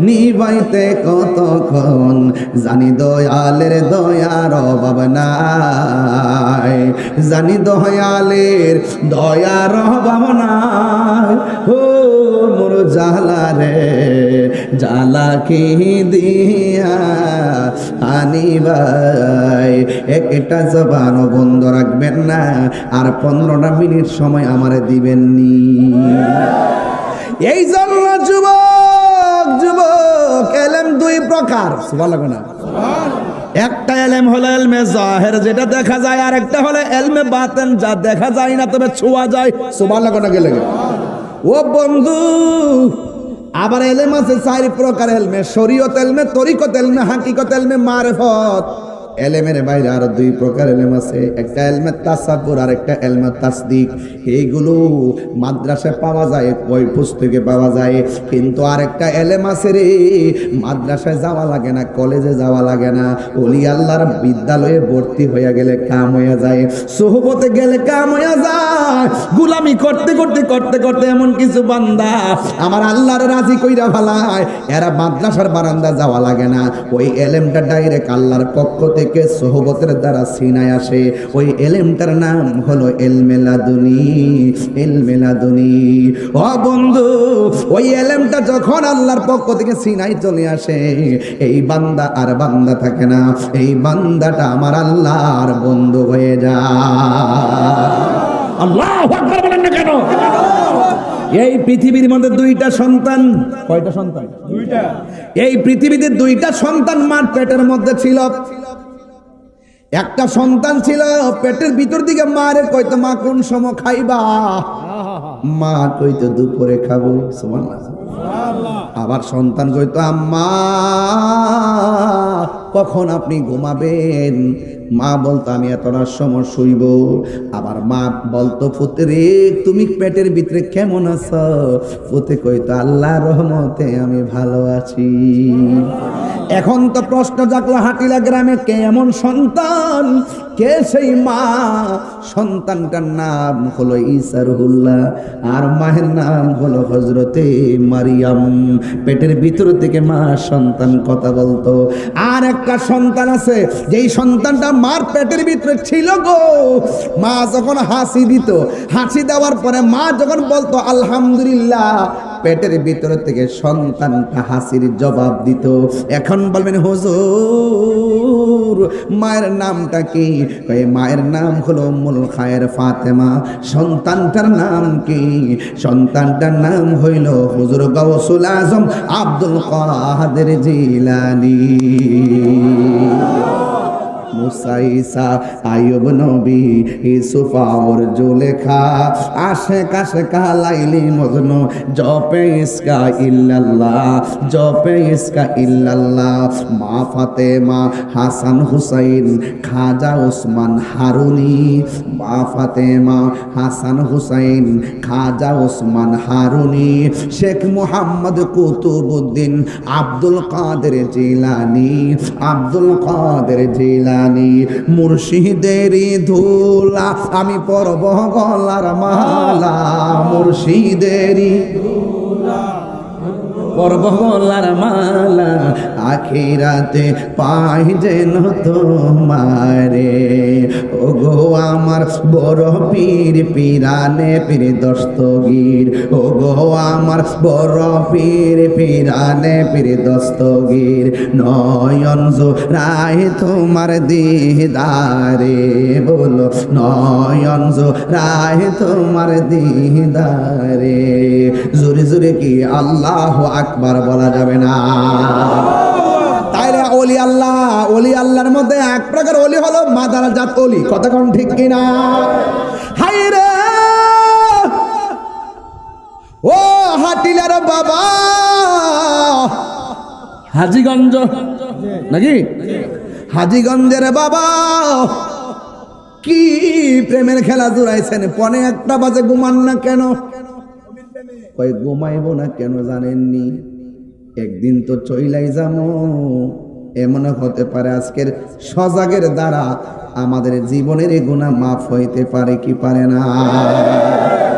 নিবাইতে কতক্ষণ, জানি দয়ালের দয়ার অভাব নাই, জানি দয়ালের দয়ার অভাব নাই। ও মোর জ্বালা রে জ্বালা কি দিয়া আনিবাই, একটা জবান বন্ধ রাখবেন না, আর 15টা মিনিট সময় আমারে দিবেননি। এই জন্য যুবক এলেম দুই প্রকার, সুবহানাল্লাহ না? একটা এলেম হলো এলমে জাহের, যেটা দেখা যায়, আর একটা হলো এলমে বাতেন, যা দেখা যায় না তবে ছোঁয়া যায়। সুবহানাল্লাহ না গেলে ও বন্ধু, আবার এলেম আছে 4 প্রকার এলমে, শরীয়ত এলমে, তরিকত এলমে, হাকিকত এলমে, মারিফত। এলেমের বাইরে আরো 2 প্রকার এলেম আছে, একটা এলমে তাসাব্বুর আর একটা এলমে তাসদিক। এইগুলো মাদ্রাসায় পাওয়া যায়, বই পুস্তকে পাওয়া যায়, কিন্তু আরেকটা এলেম আছে রে, মাদ্রাসায় যাওয়া লাগে না, কলেজে যাওয়া লাগে না, ওলি আল্লাহর বিদ্যালয়ে ভর্তি হয়ে গেলে কাম হয়ে যায়, সোহবতে গেলে কাম হয়ে যায়। গুলামি করতে করতে করতে করতে এমন কিছু বান্দা আমার আল্লাহর রাজি কইরা ফেলায়, এরা মাদ্রাসার বারান্দা যাওয়া লাগে না, ওই এলেমটা ডাইরেক্ট আল্লাহর পক্ষ থেকে সোহবতের দ্বারা সিনায় আসে। ওই এলেমটার নাম হলো ইলমে লাদুনী, ইলমে লাদুনী। ও বন্ধু, ওই এলেমটা যখন আল্লাহর পক্ষ থেকে সিনায় চলে আসে, এই বান্দা আর বান্দা থাকে না, এই বান্দাটা আমার আল্লাহর বন্ধু হয়ে যায়। আল্লাহু আকবার বলেন না কেন? এই পৃথিবীর মধ্যে 2টা সন্তান, কয়টা সন্তান? 2টা। এই পৃথিবীতে 2টা সন্তান মার পেটের মধ্যে ছিল। একটা সন্তান ছিল পেটের ভিতর দিকে, মারে কইতো মা কোন সময় খাইবা, মা কইতো দুপুরে খাবো, সুবহানাল্লাহ। আবার সন্তান কইতো আম্মা কখন আপনি ঘুমাবেন, মা বলতো আমি এতটার সময় শুইব। আবার মা বলতো পুত্রে তুমি পেটের ভিতরে কেমন আছো, পুতে কইতো আল্লাহর রহমতে আমি ভালো আছি। এখন তো প্রশ্ন জাগলো হাটিলা গ্রামে, কে এমন সন্তান, কে সেই মা? সন্তানটার নাম হলো ঈসা রুহুল্লাহ, আর মায়ের নাম হলো হযরতে মারিয়াম। পেটের ভিতর থেকে মা সন্তান কথা বলতো। আর একটা সন্তান আছে, যেই সন্তানটা মার পেটের ভিতরে ছিল গো, মা যখন হাসি দিত, হাসি দেওয়ার পরে মা যখন বলতো আলহামদুলিল্লাহ, পেটের ভিতর থেকে সন্তানটা হাসির জবাব দিত। এখন বলবেন হুজুর মায়ের নামটা কি? মায়ের নাম হলো উম্মুল খায়ের ফাতেমা। সন্তানটার নাম কি? সন্তানটার নাম হইল হুজুর গাউসুল আজম আব্দুল কাদের জিলানী। মুসা ঈসা আইয়ুব নবী ইউসুফ আর জুলেখা আশেক আশেকা লাইলি মজনু জপে ইসকা ইল্লাল্লাহ জপে ইসকা ইল্লাল্লাহ মা ফাতেমা হাসান হুসাইন খাজা ওসমান হারুনি মা ফাতেমা হাসান হুসাইন খাজা ওসমান হারুনি শেখ মুহাম্মদ কুতুবউদ্দিন আব্দুল কাদের জিলানী আব্দুল কাদের জিলানী মুর্শিদেরই ধুলা আমি পরব গলার মালা মুর্শিদেরই পরব গলার মালা আখিরাতে পাই যেন তোমারে ও গো আমার বড় পীর পিরানে পীর দস্তগীর ও গো আমার বড় পীর পিরানে পীর দস্তগীর নয়ন জোড়ায় তোমার দিদারে বলো নয়ন জোড়ায় তোমার দিদারে জোরে জোরে কি আল্লাহু আকবার বলা যাবে না? তাইলে ওলি আল্লাহর মধ্যে এক প্রকার ওলি হলো মাদারাজাত ওলি, কথা কোন ঠিক কিনা? হাই রে ও হাটিলার বাবা হাজীগঞ্জ নাকি হাজীগঞ্জের বাবা কি প্রেমের খেলা জুড়াইছেন, পনে একটা বাজে ঘুমান না কেন? কই ঘুমাইব না কেন জানেননি? একদিন তো চইলাই যাবো, এমন হতে পারে আজকের সজাগের দ্বারা আমাদের জীবনের এই গুনাহ মাফ হইতে পারে কি পারে না?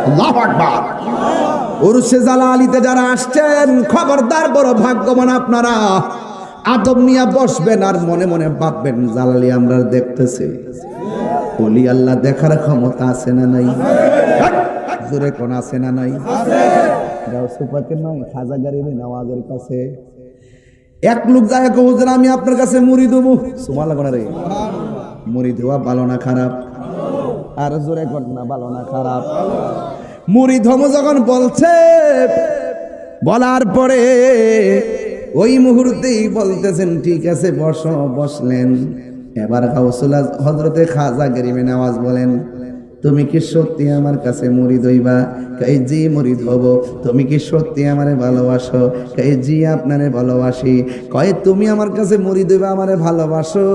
আল্লাহু আকবার। উরুসে জালালিতে যারা আসছেন খবরদার, বড় ভাগ্যবান আপনারা। আদব নিয়ে বসবেন আর মনে মনে ভাববেন জালালি আমরা দেখতেছি। ওলি আল্লাহ দেখার ক্ষমতা আছে না নাই? জোরে কোন আছে না নাই? সুপাকের নয় খাজা গরিবে নওয়াজের কাছে এক লোক যায় হুজুর আমি আপনার কাছে মুড়ি দেবো, সুমা লাগো না রে, মুড়ি দেওয়া ভালো না খারাপ? আর জোরে কর না, ভালো না খারাপ? মুড়ি ধম যখন বলছে, বলার পরে ওই মুহূর্তেই বলতেছেন ঠিক আছে বসো, বসলেন। এবার গাউসুল হযরতে খাজা গরিবে নওয়াজ বলেন তুমি কি সত্যি আমার কাছে মুরিদ হইবা? কই জি মুরিদ হব। তুমি কি সত্যি আমারে ভালোবাসো? কই জি আপনারে ভালোবাসি। কয় তুমি আমার কাছে মুরিদ হইবা, আমারে ভালোবাসো?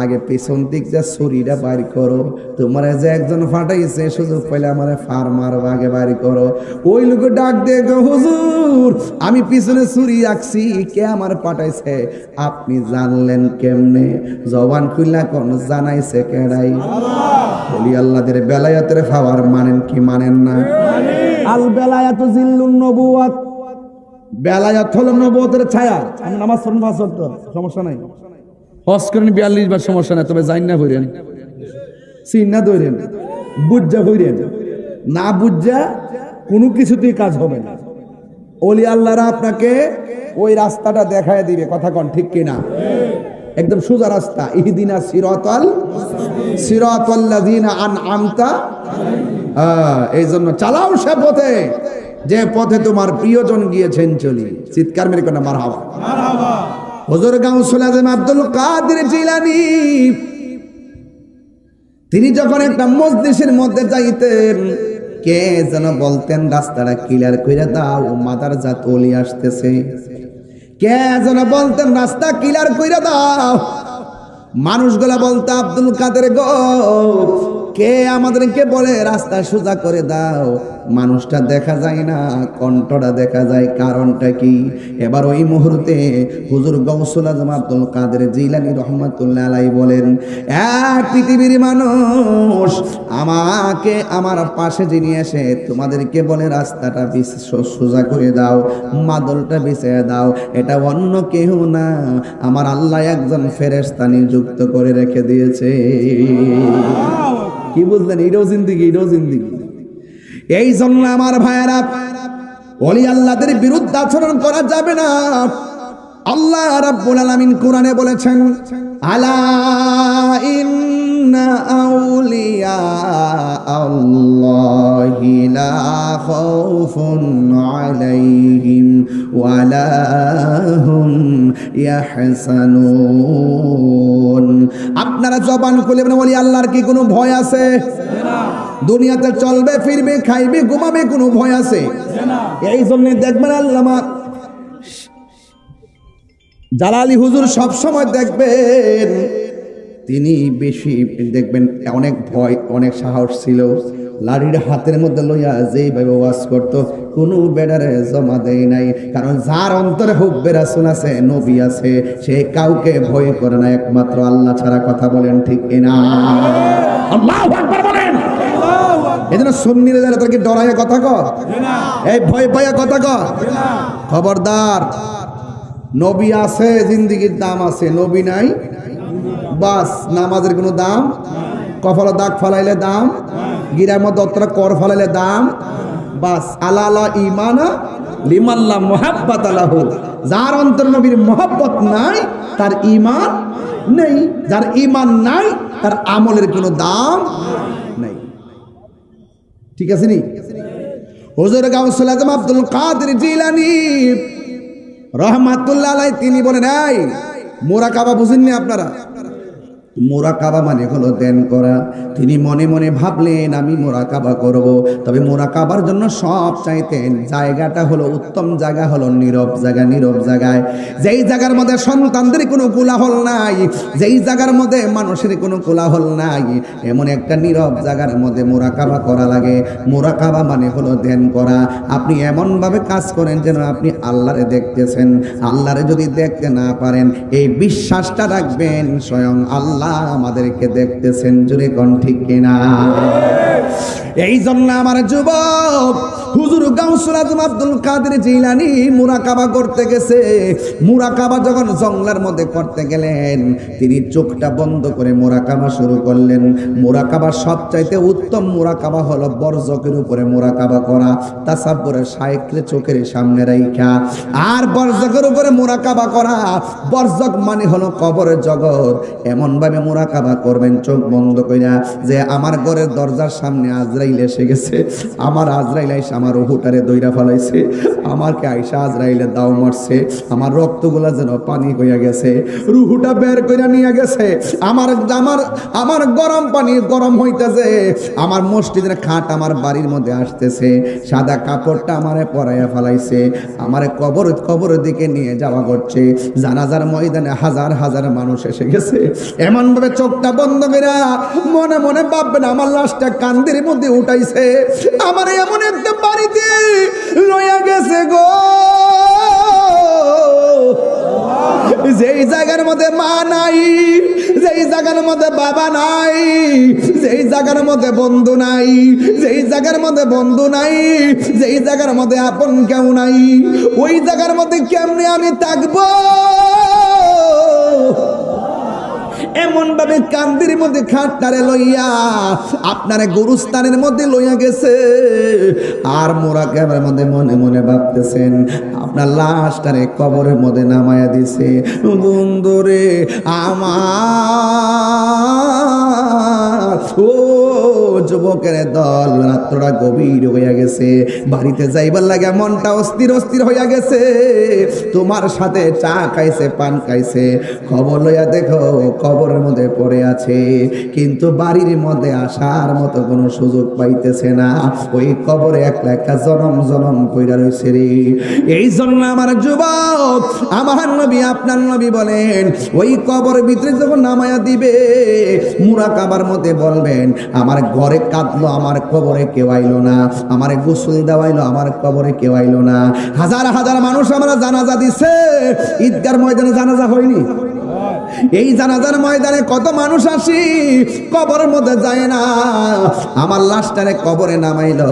আগে পিছন দিক যা ছুরিটা বাইর করো, তোমার যে একজন ফাটাইছে সুযোগ পাইলে আমারে ফার মারবা, আগে বাইর করো। ওই লোক ডাক দিয়ে হুজুর আমি পিছনে ছুরি রাখছি, কে আমার পাঠাইছে? আপনি জানলেন কেমনে? জবান খুললা কোন জানাইছে কেডাই? বলি আল্লাহদের বেলায়াতের পাওয়ার মানেন কি মানেন না? আল বেলায়াতু জিল্লুন নবুওয়াত, বেলায়াত হলো নবুয়তের ছায়া। আমি নামাজ পড়েন 5 ওয়াক্ত, সমস্যা নাই। হজ করেন 42 বার, সমস্যা নাই। তবে জাইন না হইরেন, সিন না ধরেন, বুঝা হইরেন না, বুঝা কোনো কিছুতেই কাজ হবে না। ওলি আল্লাহরা আপনাকে ওই রাস্তাটা দেখায় দিবে, কথা কোন ঠিক কিনা? একদম সোজা রাস্তা। ইহদিনা সিরাতাল্লাযিনা আনআমতা, এই জন্য চালাও সে পথে যে পথে তোমার প্রিয়জন গিয়েছেন চলি। চিৎকার মেরে কোন মারহাবা মারহাবা। হুজুর গাউসুল আজম আব্দুল কাদের জিলানী তিনি যখন একটা মজলিসের মধ্যে যাইতেন, কে যেন বলতেন রাস্তাটা ক্লিয়ার কইরা দাও, মাদারজাত ওলি আসতেছে। কে যেন বলতেন রাস্তা ক্লিয়ার কইরা দাও। মানুষগুলা বলতো আব্দুল কাদের গো, কে আমাদেরকে বলে রাস্তা সোজা করে দাও? মানুষটা দেখা যায় না, কণ্ঠটা দেখা যায়, কারণটা কি? এবার ওই মুহূর্তে হুজুর গাউসুল আজম আব্দুল কাদের জিলানী রহমাতুল্লাহ আলাইহি বলেন, পৃথিবীর মানুষ আমাকে আমার পাশে যিনি এসে তোমাদেরকে বলে রাস্তাটা সোজা করে দাও, মাদলটা বিছিয়ে দাও, এটা অন্য কেউ না, আমার আল্লাহ একজন ফেরেশতা নিযুক্ত করে রেখে দিয়েছে। কি বুঝলেন? এটাও জিন্দিগি, এটাও জিন্দিগি। এই জন্য আমার ভাইয়েরা, ওলি আল্লাহদের বিরুদ্ধে আচরণ করা যাবে না। আল্লাহ রাব্বুল আলামিন কোরআনে বলেছেন, আলা ইন্না আউলিয়া আল্লাহি লা খাউফুন আলাইহিম ওয়ালা হুম ইয়াহসানুন। আপনারা জবান খুলে বলেন, ওলি আল্লাহর কি কোনো ভয় আছে? দুনিয়াতে চলবে ফিরবে খাইবে ঘুমাবে, কোনো ভয় আছে? এই জন্য দেখবেন আল্লামা জালালি হুজুর সব সময় দেখবেন তিনি বেশি দেখবেন অনেক ভয় অনেক সাহস ছিল। লাড়ির হাতের মধ্যে লইয়া যেইভাবে ওয়াজ করতো কোনো বেডারে জমা দেয় নাই, কারণ যার অন্তরে হুব্বে রাসূল আছে, নবী আছে, সে কাউকে ভয় করে না একমাত্র আল্লাহ ছাড়া। কথা বলেন ঠিক কিনা? আল্লাহু আকবার বলেন। এজন্য সুন্নিরা যারা তাকে ডরায় কথা কর, এই ভয় পাইয়া কথা কর, খবরদার। নবী আছে, জিন্দেগির দাম আছে, নবী নাই বাস নামাজের কোনো দাম, কপালে দাগ ফালাইলে দাম, গিরার মধ্যে অতটা কর ফালাইলে দাম, বাস। আলা আলা ইমানা লিমাল্লা মুহাব্বাত আলাহু। যার অন্তর নবীর মুহাব্বত নাই তার ঈমান নেই, যার ঈমান নাই তার আমলের কোনো দাম নাই। ঠিক আছে নি? হুজুর গাউসুল আজম আব্দুল কাদের জিলানী রহমাতুল্লাহ আলাইহি তিনি বলেন, এই মুরাকাবা বুঝেননি আপনারা? মুরাকাবা মানে হলো ধ্যান করা। তিনি মনে মনে ভাবলেন আমি মুরাকাবা করব, তবে মুরাকাবার জন্য সব চাইতেন জায়গাটা হলো উত্তম জায়গা হলো নীরব জায়গা। নীরব জায়গায়, যেই জায়গার মধ্যে সন্তানদের কোনো কোলাহল নাই, যেই জায়গার মধ্যে মানুষের কোনো কোলাহল নাই, এমন একটা নীরব জায়গার মধ্যে মুরাকাবা করা লাগে। মুরাকাবা মানে হলো ধ্যান করা। আপনি এমনভাবে কাজ করেন যেন আপনি আল্লাহরে দেখতেছেন। আল্লাহরে যদি দেখতে না পারেন, এই বিশ্বাসটা রাখবেন স্বয়ং আল্লাহ আমাদেরকে দেখতেছেন। জোরে কোন ঠিক কিনা? এই জন্য আমার যুবক হুজুর গাউসুল আজম আব্দুল কাদের জিলানী মুরাকাবা করতে গেছে। মুরাকাবা যখন জঙ্গলের মধ্যে করতে গেলেন, তিনি চোখটা বন্ধ করে মুরাকাবা শুরু করলেন। মুরাকাবা সবচাইতে উত্তম মুরাকাবা হলো বরজকের উপরে মুরাকাবা করা, তাসাব্বুরের শাইখকে চোখের সামনে রাইখা। আর বরজকের উপরে মুরাকাবা করা, বরজক মানে হলো কবরের জগৎ। এমন ভাবে মুরাকাবা করবেন চোখ বন্ধ কইরা, যে আমার ঘরের দরজার সামনে আজরাইল এসে গেছে, আমার আজরাইল আইসা আমার রুহুটারে দইরা ফেলাইছে, আমাকে আইসা আজরাইলে দাও মারছে, আমার রক্তগুলা যেন পানি হইয়া গেছে, রুহুটা বের কইরা নিয়ে গেছে, আমার আমার আমার গরম পানি গরম হইতেছে, আমার মসজিদের খাট আমার বাড়ির মধ্যে আসতেছে, সাদা কাপড়টা আমারে পরাইয়া ফেলাইছে, আমারে কবরের দিকে নিয়ে যাওয়া করছে। জানাজার ময়দানে হাজার হাজার মানুষ এসে গেছে। এমন ভাবে চোখটা বন্ধ কইরা মনে মনে ভাববেন আমার লাশটা কান্দের মধ্যে উঠাইছে, আমার এমন একটা বাড়িতে লইয়া গেছে গো, যেই জায়গার মধ্যে মা নাই, যেই জায়গার মধ্যে বাবা নাই, যেই জায়গার মধ্যে বন্ধু নাই, যেই জায়গার মধ্যে বন্ধু নাই, যেই জায়গার মধ্যে আপন কেউ নাই, ওই জায়গার মধ্যে কেমনে আমি থাকবো? এমন ভাবে কান্দির মধ্যে খাটটারে লইয়া আপনারে গুরুস্থানের মধ্যে লইয়া গেছে। আর মুরাকাবার মধ্যে মনে মনে ভাবতেছেন আপনার লাশটারে কবরের মধ্যে নামায়া দিছে। বন্ধুরে আমার, ও যুবকের দল, রাত্রটা গভীর হইয়া গেছে, বাড়িতে যাইবার লাগে মনটা অস্থির অস্থির হইয়া গেছে। তোমার সাথে চা খাইছে, পান খাইছে, খবর লইয়া দেখো কবরের মধ্যে পড়ে আছে, কিন্তু বাড়ির মধ্যে আসার মতো কোনো সুযোগ পাইতেছে না। ওই কবরে একটা একটা জনম জনম পইড়া রইছে রে। এই জন্য আমার যুবক, আমার নবী আপনার নবী বলেন, ওই কবরের ভিতরে যখন নামায়া দিবে, মুরাকাবার মধ্যে বলবেন আমার ঘরে কাঁদলো, আমার কবরে কেউ আইলো না, আমার গোসল দেওয়াইলো, আমার কবরে কেউ আইলো না। হাজার হাজার মানুষ আমরা জানাজা দিছে, ঈদগার ময়দানে জানাজা হয়নি? এই জানাজার ময়দানে কত মানুষ আসি, কবরের মধ্যে যায় না। আমার লাশটারে কবরে নামাইলো,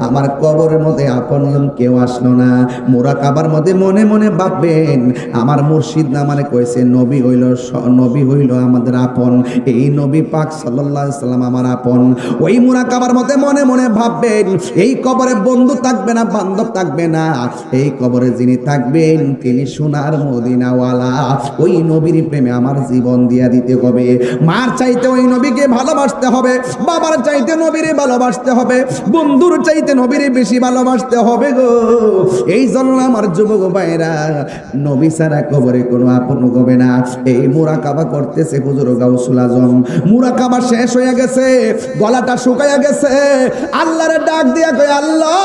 আমার কবরের মধ্যে আপনজন কেউ আসলো না। মুরাকাবার মধ্যে মনে মনে ভাববেন আমার মুর্শিদ না মানে কইছে নবী হইল আমাদের আপন, এই নবী পাক সাল্লাল্লাহু আলাইহি সাল্লাম আমার আপন। ওই মুরাকাবার মধ্যে মনে মনে ভাববেন এই কবরে বন্ধু থাকবে না, বান্ধব থাকবে না, এই কবরে যিনি থাকবেন তিনি সোনার মদিনাওয়ালা, ওই নবীর প্রেমে আমার জীবন দিয়া দিতে হবে। মার চাইতে ওই নবীকে ভালোবাসতে হবে, বাবার চাইতে নবীরে ভালোবাসতে হবে, বন্ধুর চাইতে নবীরে বেশি ভালোবাসতে হবে গো। এই জন্য আমার যুবক ভাইরা, নবী ছাড়া কবরে কোনো আপন হবে না। এই মুরাকাবা করতেছে হুজুর গাউসুল আজম, মুরাকাবা শেষ হয়ে গেছে, গলাটা শুকায়া গেছে, আল্লাহরে ডাক দিয়া কয় আল্লাহ,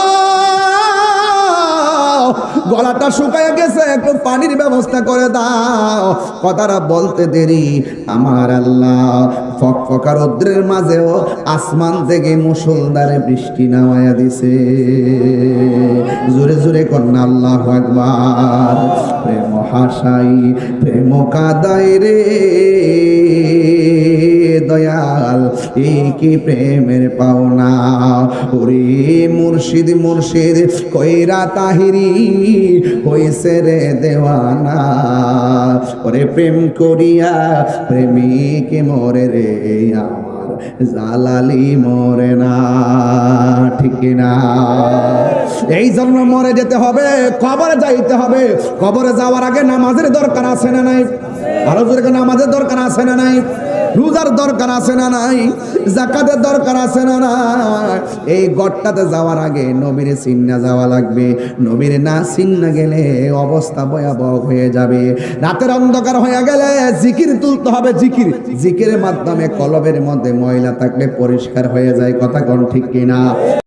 গলাটা শুকায় গেছে, একটু পানির ব্যবস্থা করে দাও। কথাটা বলতে দেরি, আমার আল্লাহ ফকফকা রৌদ্রের মাঝেও আসমান থেকে মুষলধারে বৃষ্টি নামায়া দিছে। জোরে জোরে কন্যা আল্লাহু আকবার। প্রেম হাসাই প্রেম কাদাই রে দয়াল, এই কি প্রেমের পাওনা। ওরে মুর্শিদ মুর্শিদ কইরা তাহিরি হইছে রে দেওয়ানা। ওরে প্রেম করিয়া প্রেমিক মরে রে, আমার জালালি মরে না, ঠিক না? এই জন্য মরে যেতে হবে, কবরে যাইতে হবে। কবরে যাওয়ার আগে নামাজের দরকার আছে না নাই? আরো জোরে নামাজের দরকার আছে না নাই? রোজার দরকার আছে না নাই? যাকাতের দরকার আছে না নাই? এই গড়টাতে যাওয়ার আগে নবীর চিন্না যাওয়া লাগবে। নবীর না চিন্না গেলে অবস্থা ভয়াবহ হয়ে যাবে। রাতের অন্ধকার হয়ে গেলে জিকির তুলতে হবে, জিকির। জিকিরের মাধ্যমে কলবের মধ্যে ময়লা থাকলে পরিষ্কার হয়ে যায়। কথা কোন ঠিক কিনা?